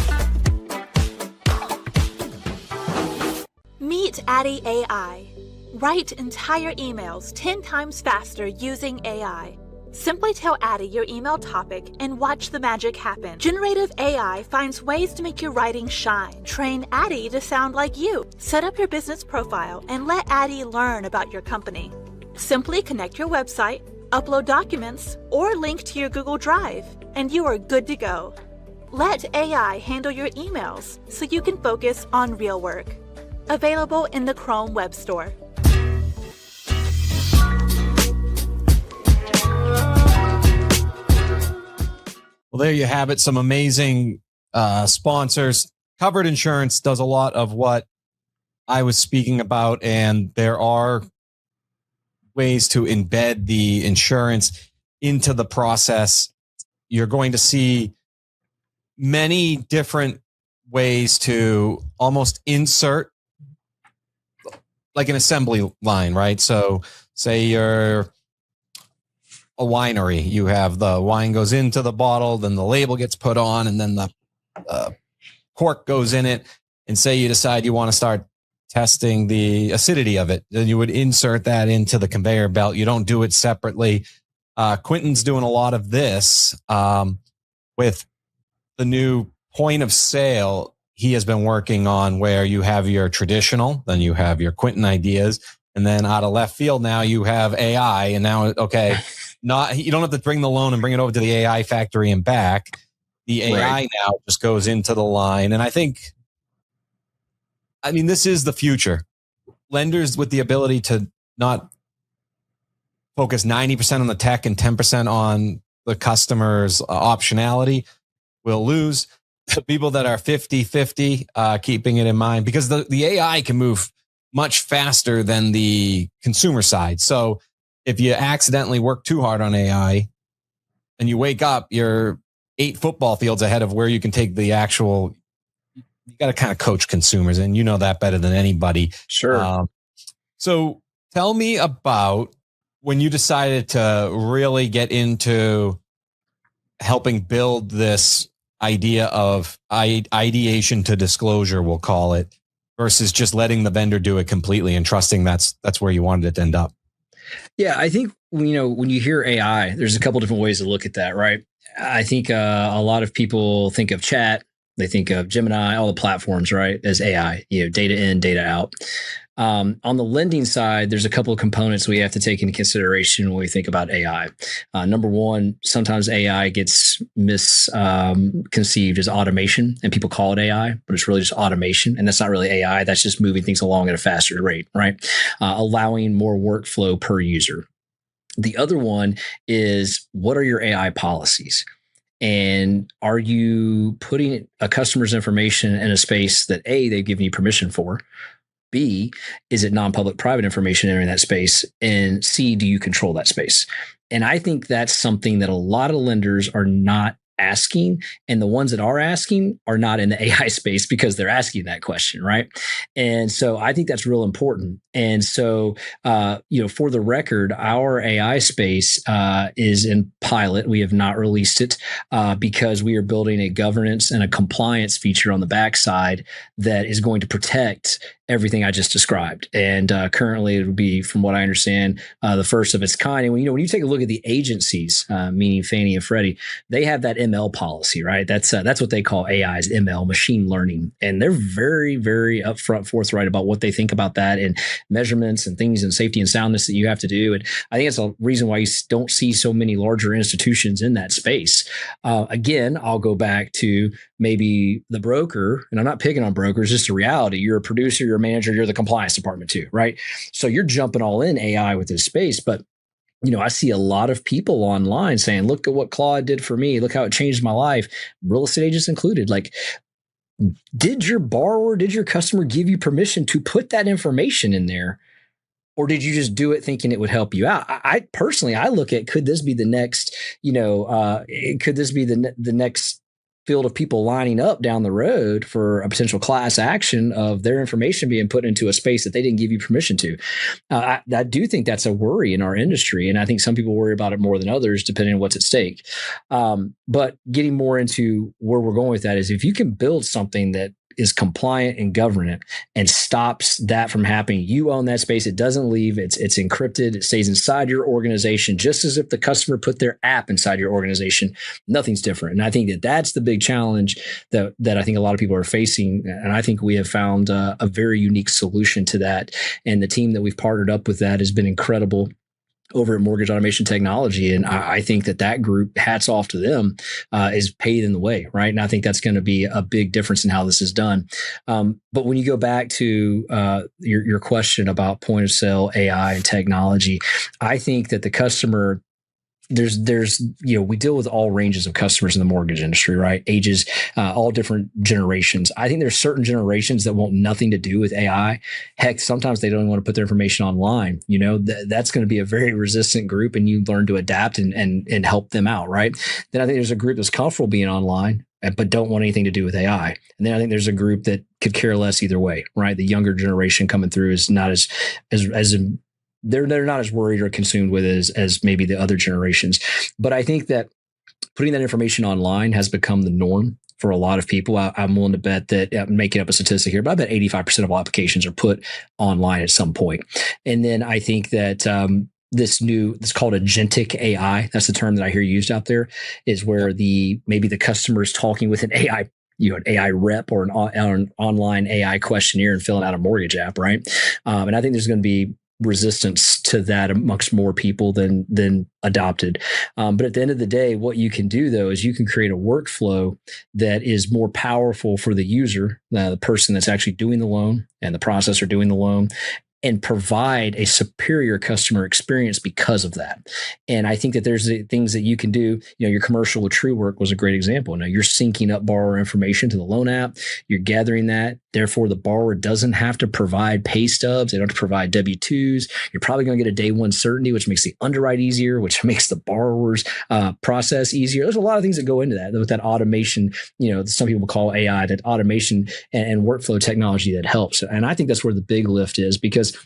Meet Addy AI. Write entire emails 10 times faster using AI. Simply tell Addy your email topic and watch the magic happen. Generative AI finds ways to make your writing shine. Train Addy to sound like you. Set up your business profile and let Addy learn about your company. Simply connect your website, upload documents, or link to your Google Drive, and you are good to go. Let AI handle your emails so you can focus on real work. Available in the Chrome Web Store. Well, there you have it. Some amazing sponsors. Covered Insurance does a lot of what I was speaking about, and there are ways to embed the insurance into the process. You're going to see many different ways to almost insert like an assembly line, right? So say you're a winery, you have the wine goes into the bottle, then the label gets put on, and then the cork goes in it. And say you decide you want to start testing the acidity of it, then you would insert that into the conveyor belt. You don't do it separately. Quinton's doing a lot of this with the new point of sale he has been working on, where you have your traditional, then you have your Quinton ideas, and then out of left field now you have AI. And now, okay, you don't have to bring the loan and bring it over to the AI factory and back. The AI now just goes into the line. And I mean, this is the future. Lenders with the ability to not focus 90% on the tech and 10% on the customer's optionality will lose. The people that are 50-50, keeping it in mind, because the AI can move much faster than the consumer side. So if you accidentally work too hard on AI and you wake up, you're 8 football fields ahead of where you can take the actual. You got to kind of coach consumers, and you know that better than anybody. Sure. So tell me about when you decided to really get into helping build this idea of ideation to disclosure, we'll call it, versus just letting the vendor do it completely and trusting that's where you wanted it to end up. Yeah, I think, when you hear AI, there's a couple different ways to look at that, right? I think a lot of people think of chat. They think of Gemini, all the platforms, right, as AI, data in, data out. On the lending side, there's a couple of components we have to take into consideration when we think about AI. Number one, sometimes AI gets misconceived as automation, and people call it AI, but it's really just automation. And that's not really AI. That's just moving things along at a faster rate, right? Allowing more workflow per user. The other one is, what are your AI policies? And are you putting a customer's information in a space that A, they've given you permission for? B, is it non-public private information entering that space? And C, do you control that space? And I think that's something that a lot of lenders are not asking, and the ones that are asking are not in the AI space because they're asking that question, right? And so I think that's real important. And so, for the record, our AI space is in pilot. We have not released it because we are building a governance and a compliance feature on the backside that is going to protect everything I just described. And currently it would be, from what I understand, the first of its kind. And when you take a look at the agencies, meaning Fannie and Freddie, they have that ML policy, right? That's what they call AI's ML, machine learning. And they're very, very upfront, forthright about what they think about that and measurements and things and safety and soundness that you have to do. And I think it's a reason why you don't see so many larger institutions in that space. Again, I'll go back to maybe the broker, and I'm not picking on brokers, just a reality. You're a producer, you're a manager, you're the compliance department too, right? So you're jumping all in AI with this space. But I see a lot of people online saying, look at what Claude did for me. Look how it changed my life. Real estate agents included. Like, did your customer give you permission to put that information in there? Or did you just do it thinking it would help you out? I personally, I look at, could this be the next, could this be the next field of people lining up down the road for a potential class action of their information being put into a space that they didn't give you permission to? I do think that's a worry in our industry. And I think some people worry about it more than others, depending on what's at stake. But getting more into where we're going with that is, if you can build something that is compliant and governant and stops that from happening, you own that space. It doesn't leave. It's encrypted. It stays inside your organization, just as if the customer put their app inside your organization. Nothing's different. And I think that that's the big challenge that I think a lot of people are facing. And I think we have found a very unique solution to that. And the team that we've partnered up with that has been incredible. over at Mortgage Automation Technology. And I think that group, hats off to them, is paid in the way, right? And I think that's going to be a big difference in how this is done. But when you go back to your question about point of sale, AI, and technology, I think that the customer, there's we deal with all ranges of customers in the mortgage industry, right? Ages, all different generations. I think there's certain generations that want nothing to do with AI. Heck, sometimes they don't even want to put their information online. That's going to be a very resistant group, and you learn to adapt and help them out, right? Then I think there's a group that's comfortable being online, but don't want anything to do with AI. And then I think there's a group that could care less either way, right? The younger generation coming through is not as they're not as worried or consumed with it as maybe the other generations. But I think that putting that information online has become the norm for a lot of people. I'm willing to bet that, I'm making up a statistic here, but I bet 85% of all applications are put online at some point. And then I think that it's called agentic AI. That's the term that I hear used out there, is where maybe the customer is talking with an AI, an AI rep or an online AI questionnaire and filling out a mortgage app, right? And I think there's going to be resistance to that amongst more people than adopted. But at the end of the day, what you can do though is you can create a workflow that is more powerful for the user, the person that's actually doing the loan and the processor doing the loan, and provide a superior customer experience because of that. And I think that there's things that you can do. Your commercial with TrueWork was a great example. Now you're syncing up borrower information to the loan app. You're gathering that. Therefore, the borrower doesn't have to provide pay stubs. They don't have to provide W-2s. You're probably going to get a day one certainty, which makes the underwrite easier, which makes the borrower's process easier. There's a lot of things that go into that with that automation, some people call AI, that automation and workflow technology that helps. And I think that's where the big lift is, because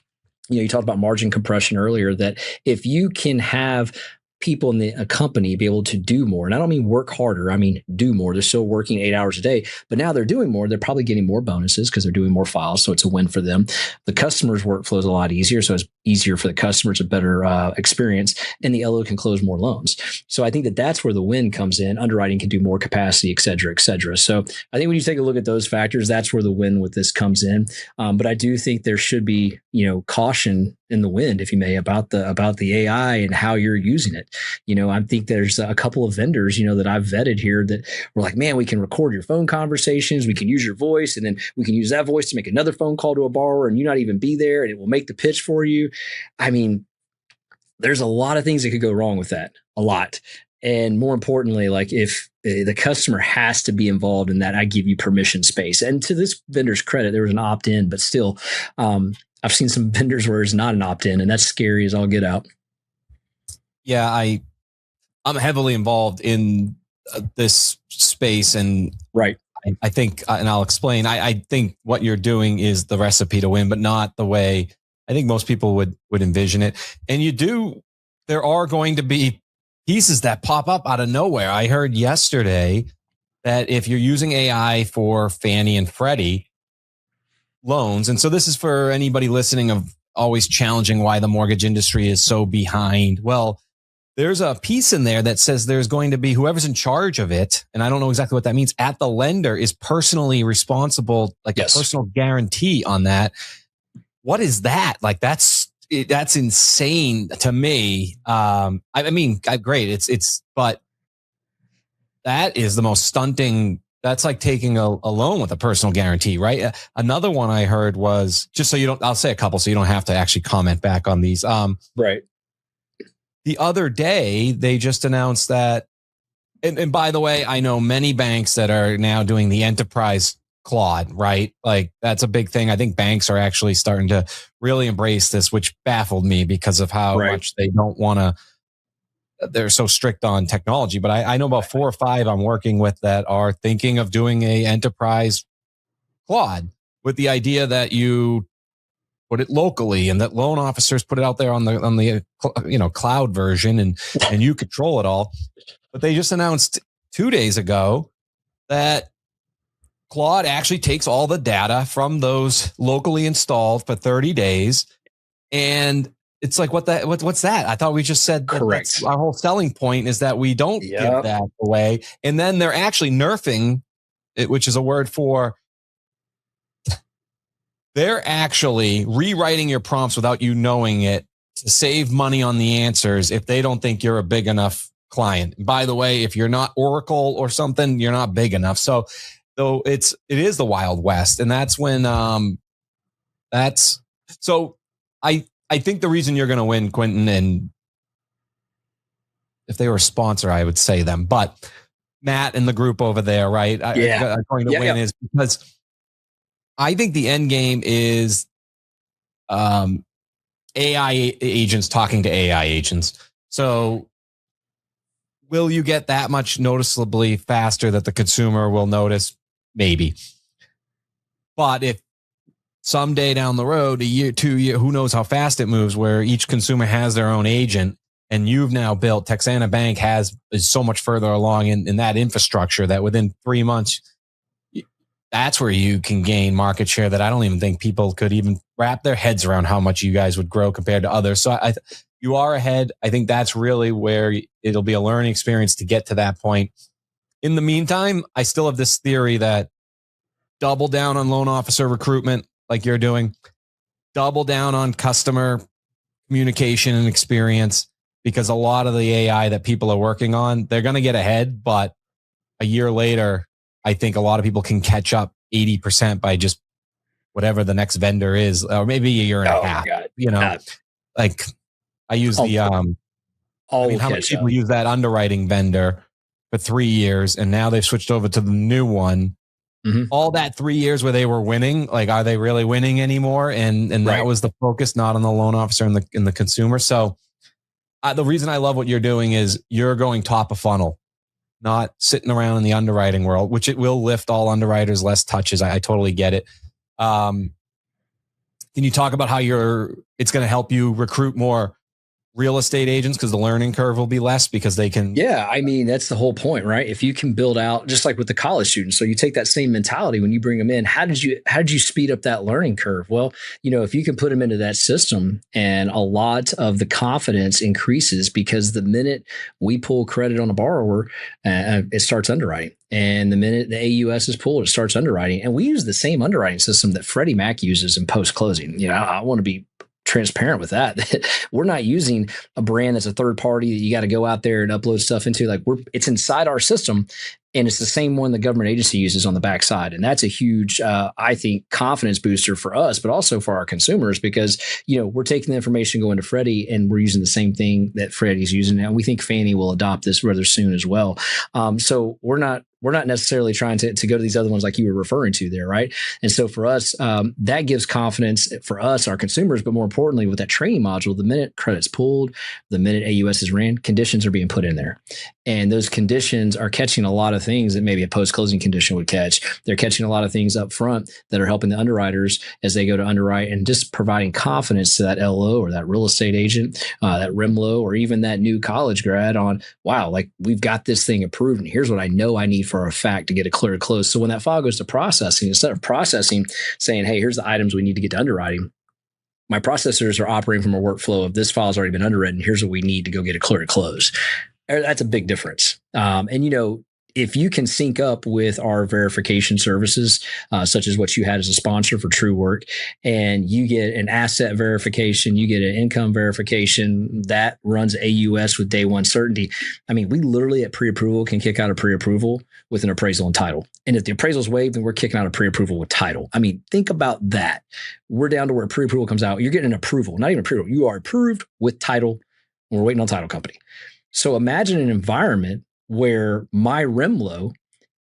you talked about margin compression earlier, that if you can have people in a company be able to do more, and I don't mean work harder, I mean do more. They're still working 8 hours a day, but now they're doing more. They're probably getting more bonuses because they're doing more files, so it's a win for them. The customer's workflow is a lot easier, so it's easier for the customer. It's a better experience, and the LO can close more loans. So I think that that's where the win comes in. Underwriting can do more capacity, et cetera, et cetera. So I think when you take a look at those factors, that's where the win with this comes in. But I do think there should be caution in the wind, if you may, about the AI and how you're using it. I think there's a couple of vendors, that I've vetted here that were like, man, we can record your phone conversations. We can use your voice, and then we can use that voice to make another phone call to a borrower and you not even be there, and it will make the pitch for you. I mean, there's a lot of things that could go wrong with that, a lot. And more importantly, like if the customer has to be involved in that, I give you permission space. And to this vendor's credit, there was an opt-in, but still, I've seen some vendors where it's not an opt-in, and that's scary as all get out. Yeah, I'm heavily involved in this space, and right. I think, and I'll explain. I think what you're doing is the recipe to win, but not the way I think most people would envision it. And there are going to be pieces that pop up out of nowhere. I heard yesterday that if you're using AI for Fannie and Freddie loans, and so this is for anybody listening of always challenging why the mortgage industry is so behind. Well, there's a piece in there that says there's going to be whoever's in charge of it, and I don't know exactly what that means, at the lender is personally responsible, like yes, a personal guarantee on that. What is that? Like that's insane to me. I mean, great. But that is the most stunting. That's like taking a loan with a personal guarantee, right? Another one I heard was, just so you don't, I'll say a couple so you don't have to actually comment back on these. Right. The other day, they just announced that, and by the way, I know many banks that are now doing the enterprise Claude, right? Like that's a big thing. I think banks are actually starting to really embrace this, which baffled me because of how much they don't want to, they're so strict on technology. But I know about 4 or 5 I'm working with that are thinking of doing a enterprise Claude with the idea that you put it locally and that loan officers put it out there on the cloud version and you control it all. But they just announced 2 days ago that Claude actually takes all the data from those locally installed for 30 days. And it's like, what's that? I thought we just said correct. Our whole selling point is that we don't give that away. And then they're actually nerfing it, which is a word for, they're actually rewriting your prompts without you knowing it to save money on the answers if they don't think you're a big enough client. And by the way, if you're not Oracle or something, you're not big enough. So though it is the Wild West. And that's when I think the reason you're going to win, Quinton, and if they were a sponsor, I would say them, but Matt and the group over there, right? Are going to win is because I think the end game is AI agents talking to AI agents. So will you get that much noticeably faster that the consumer will notice? Maybe. But if someday down the road, a year, 2 years, who knows how fast it moves, where each consumer has their own agent, and you've now built, Texana Bank is so much further along in that infrastructure that within 3 months, that's where you can gain market share that I don't even think people could even wrap their heads around how much you guys would grow compared to others. So you are ahead. I think that's really where it'll be a learning experience to get to that point. In the meantime, I still have this theory that double down on loan officer recruitment like you're doing, double down on customer communication and experience, because a lot of the AI that people are working on, they're going to get ahead, but a year later, I think a lot of people can catch up 80% by just whatever the next vendor is, or maybe a year and a half. Like I use how many people use that underwriting vendor for 3 years, and now they've switched over to the new one. Mm-hmm. All that 3 years where they were winning, like, are they really winning anymore? And that was the focus, not on the loan officer and the consumer. So the reason I love what you're doing is you're going top of funnel, not sitting around in the underwriting world, which it will lift all underwriters, less touches. I totally get it. Can you talk about how it's going to help you recruit more real estate agents, because the learning curve will be less because they can. Yeah. I mean, that's the whole point, right? If you can build out, just like with the college students, so you take that same mentality when you bring them in, how did you speed up that learning curve? Well, if you can put them into that system, and a lot of the confidence increases, because the minute we pull credit on a borrower, it starts underwriting. And the minute the AUS is pulled, it starts underwriting. And we use the same underwriting system that Freddie Mac uses in post-closing. I want to be transparent with that we're not using a brand that's a third party that you got to go out there and upload stuff into. Like, it's inside our system, and it's the same one the government agency uses on the backside. And that's a huge, I think, confidence booster for us, but also for our consumers, because, we're taking the information going to Freddie, and we're using the same thing that Freddie's using. And we think Fannie will adopt this rather soon as well. So we're not necessarily trying to go to these other ones like you were referring to there, right? And so for us, that gives confidence for us, our consumers, but more importantly, with that training module, the minute credit's pulled, the minute AUS is ran, conditions are being put in there. And those conditions are catching a lot of things that maybe a post-closing condition would catch. They're catching a lot of things up front that are helping the underwriters as they go to underwrite, and just providing confidence to that LO or that real estate agent, that REMLO, or even that new college grad on, wow, like, we've got this thing approved, and here's what I know I need for a fact to get it clear to close. So when that file goes to processing, instead of processing saying, hey, here's the items we need to get to underwriting, my processors are operating from a workflow of, this file's already been underwritten, here's what we need to go get it clear to close. That's a big difference. And if you can sync up with our verification services, such as what you had as a sponsor for True Work, and you get an asset verification, you get an income verification that runs AUS with day one certainty. I mean, we literally at pre-approval can kick out a pre-approval with an appraisal and title. And if the appraisal is waived, then we're kicking out a pre-approval with title. I mean, think about that. We're down to where pre-approval comes out. You're getting an approval, not even approval. You are approved with title. And we're waiting on title company. So imagine an environment where my REMLO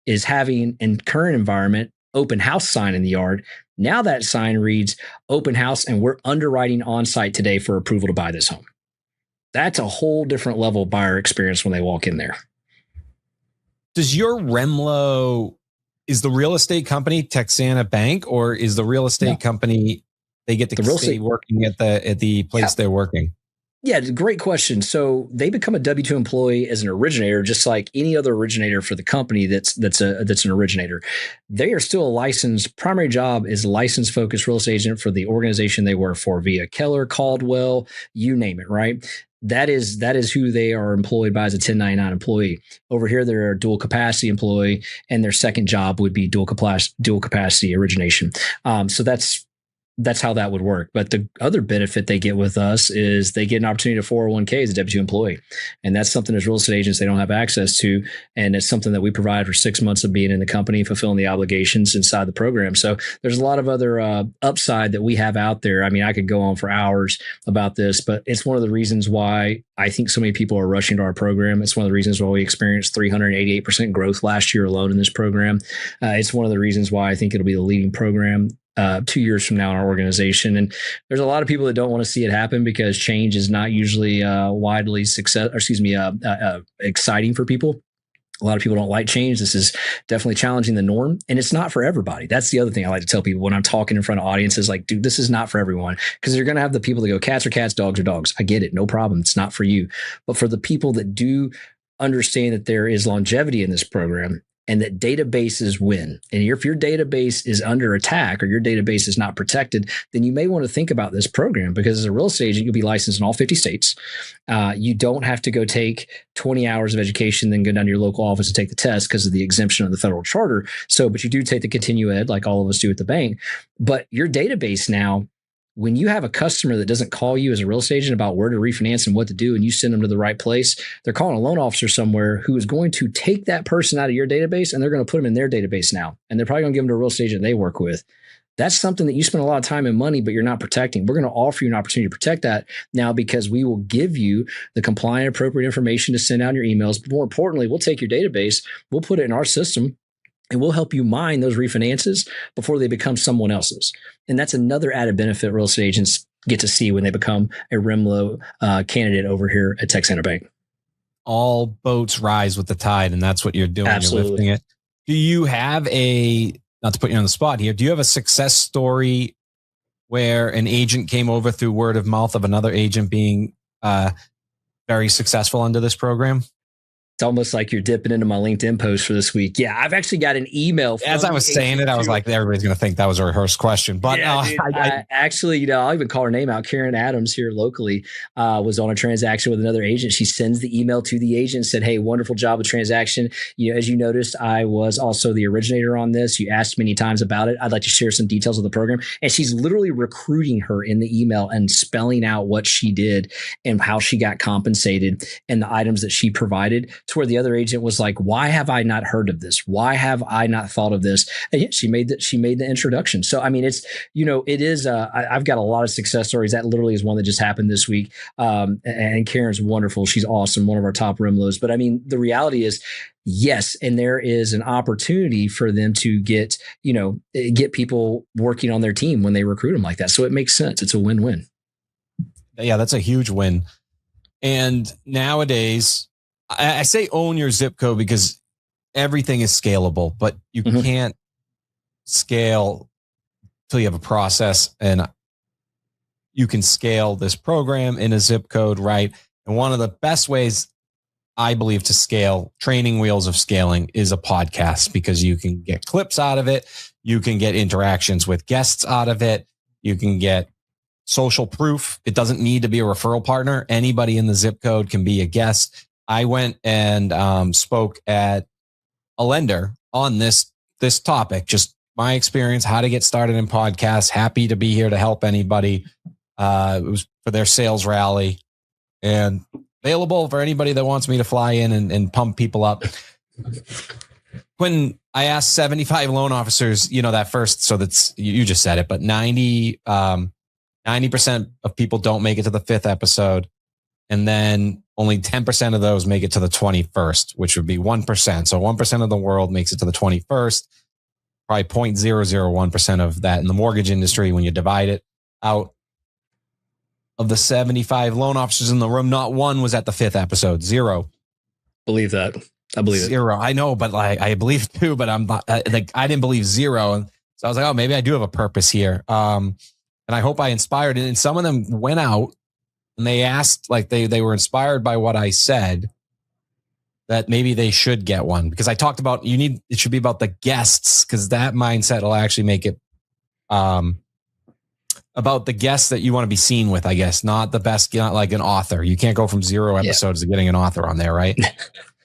is having, in current environment, open house sign in the yard. Now that sign reads open house, and we're underwriting on site today for approval to buy this home. That's a whole different level of buyer experience when they walk in there. Does your REMLO, is the real estate company Texana Bank, or is the real estate company, they get to stay working at the place they're working? Yeah, great question. So they become a W-2 employee as an originator, just like any other originator for the company that's an originator. They are still a licensed, primary job is licensed focused real estate agent for the organization they work for, via Keller, Caldwell, you name it, right? That is who they are employed by as a 1099 employee. Over here, they're a dual capacity employee, and their second job would be dual capacity origination. So that's that's how that would work. But the other benefit they get with us is they get an opportunity to 401k as a W-2 employee. And that's something as real estate agents they don't have access to. And it's something that we provide for 6 months of being in the company, fulfilling the obligations inside the program. So there's a lot of other upside that we have out there. I mean, I could go on for hours about this, but it's one of the reasons why I think so many people are rushing to our program. It's one of the reasons why we experienced 388% growth last year alone in this program. It's one of the reasons why I think it'll be the leading program 2 years from now in our organization. And there's a lot of people that don't want to see it happen because change is not usually exciting for people. A lot of people don't like change. This is definitely challenging the norm, and it's not for everybody. That's the other thing I like to tell people when I'm talking in front of audiences, like, dude, this is not for everyone, because you're going to have the people that go, cats are cats, dogs are dogs. I get it. No problem. It's not for you. But for the people that do understand that there is longevity in this program, and that databases win. And if your database is under attack or your database is not protected, then you may want to think about this program, because as a real estate agent, you'll be licensed in all 50 states. You don't have to go take 20 hours of education, then go down to your local office and take the test because of the exemption of the federal charter. But you do take the Continue Ed like all of us do at the bank. But your database now, when you have a customer that doesn't call you as a real estate agent about where to refinance and what to do, and you send them to the right place, they're calling a loan officer somewhere who is going to take that person out of your database, and they're going to put them in their database now. And they're probably going to give them to a real estate agent they work with. That's something that you spend a lot of time and money, but you're not protecting. We're going to offer you an opportunity to protect that now, because we will give you the compliant, appropriate information to send out your emails. But more importantly, we'll take your database, we'll put it in our system, and we'll help you mine those refinances before they become someone else's. And that's another added benefit real estate agents get to see when they become a REMLO candidate over here at Texana Bank. All boats rise with the tide, and that's what you're doing. Absolutely. You're lifting it. Do you have not to put you on the spot here, do you have a success story where an agent came over through word of mouth of another agent being very successful under this program? It's almost like you're dipping into my LinkedIn post for this week. Yeah, I've actually got an email. As I was saying it, I was like, everybody's going to think that was a rehearsed question. But yeah, dude, actually, I'll even call her name out. Karen Adams here locally was on a transaction with another agent. She sends the email to the agent and said, hey, wonderful job with transaction. As you noticed, I was also the originator on this. You asked many times about it. I'd like to share some details of the program. And she's literally recruiting her in the email and spelling out what she did and how she got compensated and the items that she provided, to where the other agent was like, why have I not heard of this? Why have I not thought of this? And yet she made the introduction. So, I mean, it's, it is, I've got a lot of success stories. That literally is one that just happened this week. And Karen's wonderful. She's awesome. One of our top REMLOs. But I mean, the reality is, yes. And there is an opportunity for them to get people working on their team when they recruit them like that. So it makes sense. It's a win-win. Yeah, that's a huge win. And nowadays, I say own your zip code because everything is scalable, but you can't scale until you have a process, and you can scale this program in a zip code, right? And one of the best ways I believe to scale, training wheels of scaling, is a podcast, because you can get clips out of it. You can get interactions with guests out of it. You can get social proof. It doesn't need to be a referral partner. Anybody in the zip code can be a guest. I went and spoke at a lender on this topic, just my experience, how to get started in podcasts. Happy to be here to help anybody. It was for their sales rally, and available for anybody that wants me to fly in and pump people up. When I asked 75 loan officers, that first, so that's, you just said it, but 90% of people don't make it to the 5th episode. And then only 10% of those make it to the 21st, which would be 1%. So 1% of the world makes it to the 21st, probably 0.001% of that in the mortgage industry. When you divide it out, of the 75 loan officers in the room, not one was at the 5th episode. 0. Believe that. I believe 0. I know, but I believe it too, but I'm not, I didn't believe 0. And so I was like, oh, maybe I do have a purpose here. And I hope I inspired it. And some of them went out and they asked, like they were inspired by what I said, that maybe they should get one, because I talked about, it should be about the guests, because that mindset will actually make it, about the guests that you want to be seen with, I guess, not the best, not like an author. You can't go from 0 episodes to getting an author on there, right?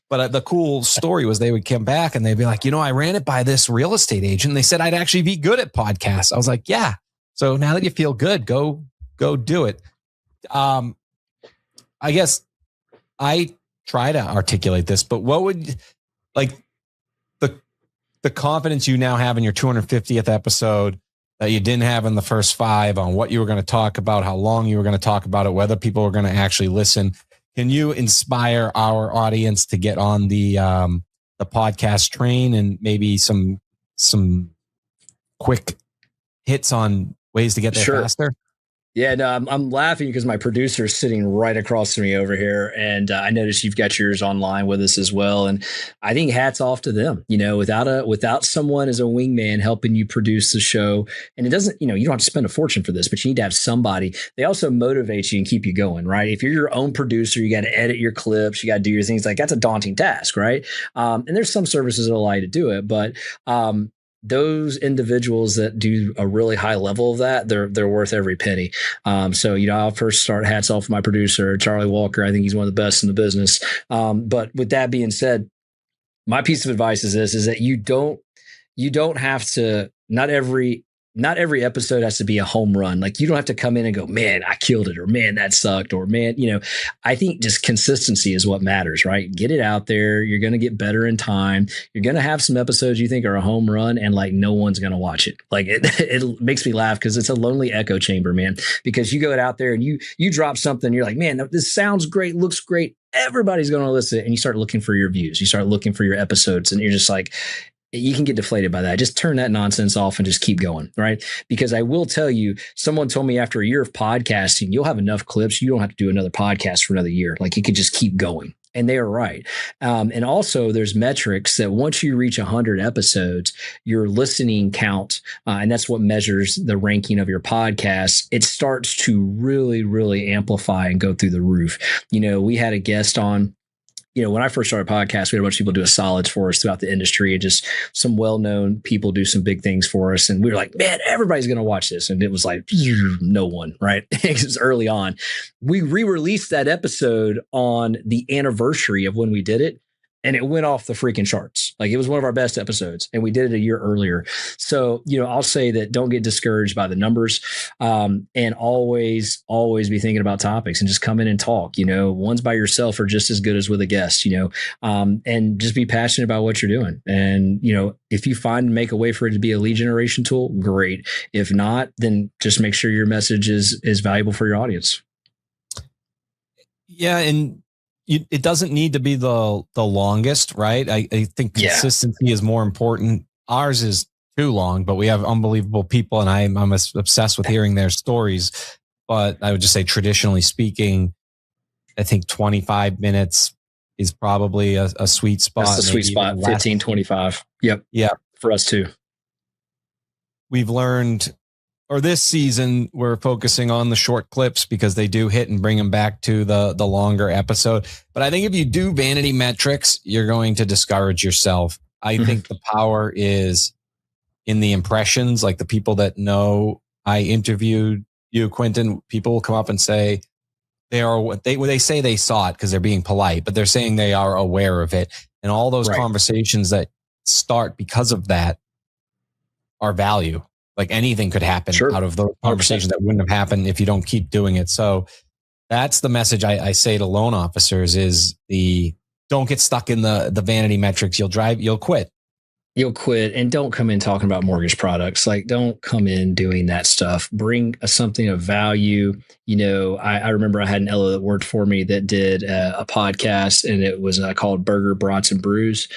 But the cool story was they would come back and they'd be like, I ran it by this real estate agent. They said I'd actually be good at podcasts. I was like, yeah. So now that you feel good, go do it. I guess I try to articulate this, but what would like the confidence you now have in your 250th episode that you didn't have in the first 5 on what you were going to talk about, how long you were going to talk about it, whether people were going to actually listen? Can you inspire our audience to get on the podcast train and maybe some quick hits on ways to get there faster? Yeah, no, I'm laughing because my producer is sitting right across from me over here, and I noticed you've got yours online with us as well. And I think hats off to them. You know, without someone as a wingman helping you produce the show, and it doesn't, you don't have to spend a fortune for this, but you need to have somebody. They also motivate you and keep you going, right? If you're your own producer, you got to edit your clips, you got to do your things. Like that's a daunting task, right? And there's some services that allow you to do it, but those individuals that do a really high level of that, they're worth every penny. So, I'll first start hats off to my producer, Charlie Walker. I think he's one of the best in the business. But with that being said, my piece of advice is this, is that you don't have to, not every episode has to be a home run. Like you don't have to come in and go, man, I killed it, or man, that sucked, or man, I think just consistency is what matters, right? Get it out there. You're going to get better in time. You're going to have some episodes you think are a home run and like no one's going to watch it. Like it makes me laugh because it's a lonely echo chamber, man, because you go out there and you drop something. You're like, man, this sounds great, looks great. Everybody's going to listen. And you start looking for your views. You start looking for your episodes and you're just like, you can get deflated by that. Just turn that nonsense off and just keep going, right? Because I will tell you, someone told me after a year of podcasting, you'll have enough clips. You don't have to do another podcast for another year. Like you could just keep going. And they are right. And also there's metrics that once you reach 100 episodes, your listening count, and that's what measures the ranking of your podcast, it starts to really, really amplify and go through the roof. We had a guest on, when I first started podcasts, we had a bunch of people do solids for us throughout the industry, and just some well-known people do some big things for us. And we were like, man, everybody's going to watch this. And it was like, no one, right? It was early on. We re-released that episode on the anniversary of when we did it. And it went off the freaking charts. Like it was one of our best episodes and we did it a year earlier. So, I'll say that don't get discouraged by the numbers, and always be thinking about topics and just come in and talk, ones by yourself are just as good as with a guest, and just be passionate about what you're doing. And, if you make a way for it to be a lead generation tool, great. If not, then just make sure your message is valuable for your audience. Yeah. And it doesn't need to be the longest, right? I think consistency is more important. Ours is too long, but we have unbelievable people, and I'm obsessed with hearing their stories. But I would just say, traditionally speaking, I think 25 minutes is probably a sweet spot. That's the sweet spot, 15, 25. Yep. Yeah. For us too. We've learned, or this season, we're focusing on the short clips because they do hit and bring them back to the longer episode. But I think if you do vanity metrics, you're going to discourage yourself. I think the power is in the impressions, like the people that know I interviewed you, Quinton. People will come up and say they say they saw it because they're being polite, but they're saying they are aware of it. And all those conversations that start because of that are value. Like anything could happen out of those conversations that wouldn't have happened if you don't keep doing it. So that's the message I say to loan officers is don't get stuck in the vanity metrics. You'll quit. You'll quit, and don't come in talking about mortgage products. Like don't come in doing that stuff. Bring something of value. I remember I had an Ella that worked for me that did a podcast, and it was called Burger, Brats, and Brews.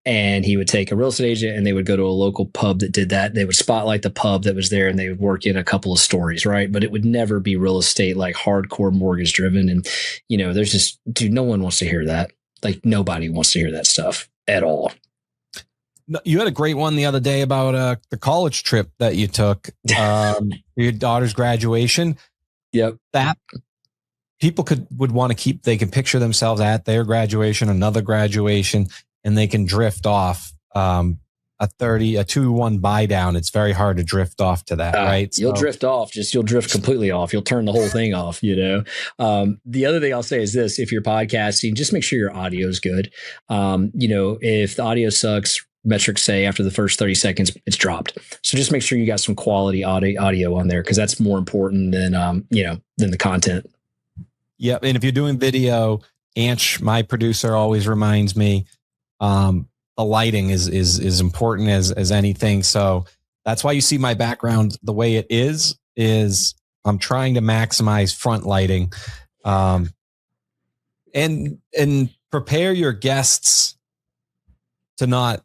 And he would take a real estate agent and they would go to a local pub that did that. They would spotlight the pub that was there and they would work in a couple of stories, right? But it would never be real estate, like hardcore mortgage driven. And, there's just, no one wants to hear that. Like nobody wants to hear that stuff at all. You had a great one the other day about the college trip that you took, your daughter's graduation. Yep. That people would want to keep, they can picture themselves at their graduation, another graduation, and they can drift off a 2-1 buy down. It's very hard to drift off to that, right? You'll drift off, you'll drift completely off. You'll turn the whole thing off, The other thing I'll say is this: if you're podcasting, just make sure your audio is good. If the audio sucks, metrics say after the first 30 seconds, it's dropped. So just make sure you got some quality audio on there, because that's more important than, than the content. Yep. And if you're doing video, Anch, my producer, always reminds me, the lighting is important as anything. So that's why you see my background the way it is I'm trying to maximize front lighting, and prepare your guests to not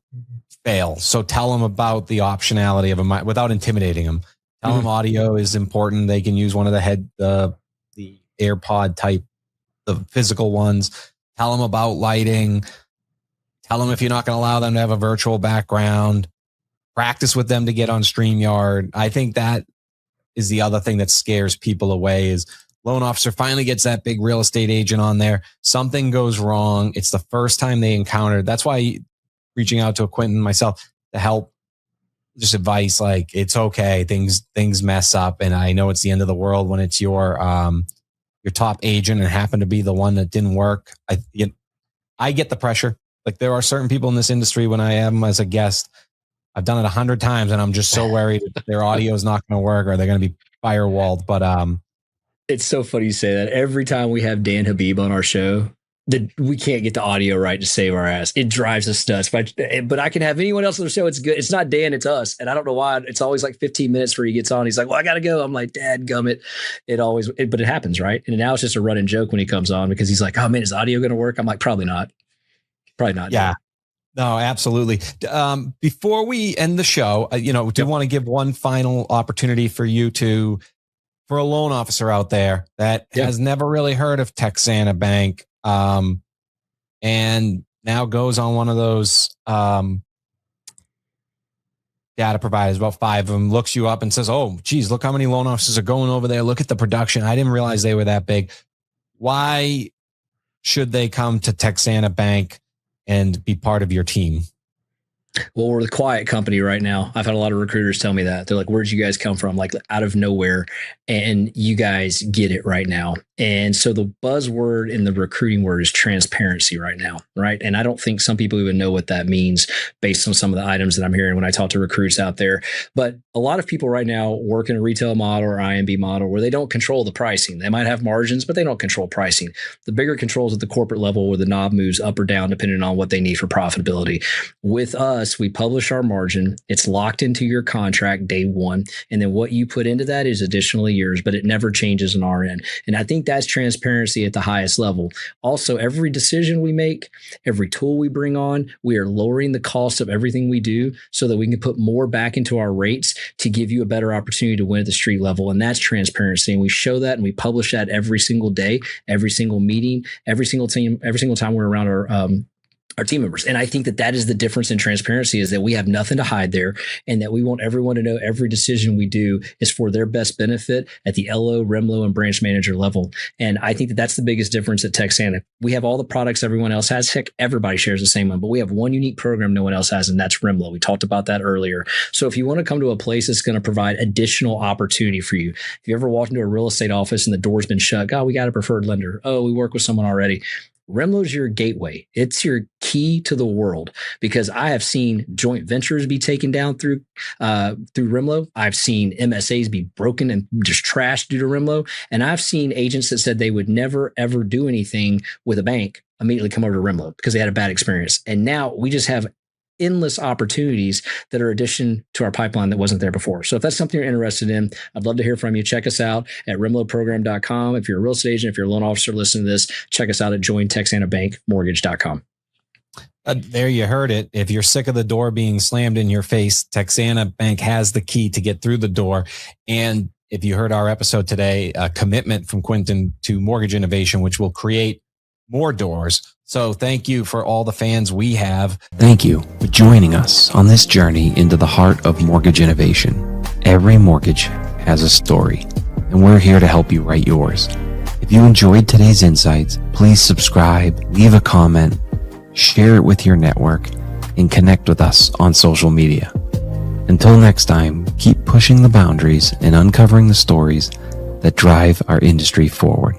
fail. So tell them about the optionality of a mic without intimidating them. Tell them audio is important. They can use one of the AirPod type, the physical ones. Tell them about lighting. Tell them if you're not going to allow them to have a virtual background. Practice with them to get on StreamYard. I think that is the other thing that scares people away is loan officer finally gets that big real estate agent on there. Something goes wrong. It's the first time they encountered. That's why reaching out to a Quinton myself to help, just advice like it's okay. Things mess up, and I know it's the end of the world when it's your top agent and happen to be the one that didn't work. I get the pressure. Like there are certain people in this industry when I am as a guest, I've done it 100 times and I'm just so worried their audio is not going to work or they're going to be firewalled. But it's so funny you say that. Every time we have Dan Habib on our show, we can't get the audio right to save our ass. It drives us nuts. But I can have anyone else on the show. It's good. It's not Dan, it's us. And I don't know why. It's always like 15 minutes where he gets on. He's like, well, I got to go. I'm like, Dad gummit. But it happens, right? And now it's just a running joke when he comes on because he's like, oh man, is audio going to work? I'm like, probably not. Probably not. Yeah. Dan. No, absolutely. Before we end the show, do want to give one final opportunity for you for a loan officer out there that has never really heard of Texana Bank, and now goes on one of those data providers, about 5 of them, looks you up and says, oh, geez, look how many loan officers are going over there. Look at the production. I didn't realize they were that big. Why should they come to Texana Bank and be part of your team? Well, we're the quiet company right now. I've had a lot of recruiters tell me that. They're like, where'd you guys come from? Like out of nowhere. And you guys get it right now. And so the buzzword in the recruiting word is transparency right now, right? And I don't think some people even know what that means based on some of the items that I'm hearing when I talk to recruits out there. But a lot of people right now work in a retail model or IMB model where they don't control the pricing. They might have margins, but they don't control pricing. The bigger controls at the corporate level where the knob moves up or down depending on what they need for profitability. With us, we publish our margin. It's locked into your contract day one. And then what you put into that is additionally yours, but it never changes on our end. And I think that's transparency at the highest level. Also, every decision we make, every tool we bring on, we are lowering the cost of everything we do so that we can put more back into our rates to give you a better opportunity to win at the street level. And that's transparency. And we show that and we publish that every single day, every single meeting, every single time we're around our team members. And I think that is the difference in transparency, is that we have nothing to hide there, and that we want everyone to know every decision we do is for their best benefit at the LO, REMLO, and branch manager level. And I think that that's the biggest difference at Texana. We have all the products everyone else has. Heck, everybody shares the same one, but we have one unique program no one else has, and that's REMLO. We talked about that earlier. So if you want to come to a place that's going to provide additional opportunity for you, if you ever walk into a real estate office and the door's been shut, we got a preferred lender. Oh, we work with someone already. REMLO's your gateway. It's your key to the world, because I have seen joint ventures be taken down through REMLO. I've seen MSAs be broken and just trashed due to REMLO. And I've seen agents that said they would never, ever do anything with a bank immediately come over to REMLO because they had a bad experience. And now we just have endless opportunities that are addition to our pipeline that wasn't there before. So if that's something you're interested in, I'd love to hear from you. Check us out at remloprogram.com. If you're a real estate agent, if you're a loan officer listening to this, check us out at jointexanabankmortgage.com. There you heard it. If you're sick of the door being slammed in your face, Texana Bank has the key to get through the door. And if you heard our episode today, a commitment from Quinton to mortgage innovation, which will create more doors. So thank you for all the fans we have. Thank you for joining us on this journey into the heart of mortgage innovation. Every mortgage has a story, and we're here to help you write yours. If you enjoyed today's insights, please subscribe, leave a comment, share it with your network, and connect with us on social media. Until next time, keep pushing the boundaries and uncovering the stories that drive our industry forward.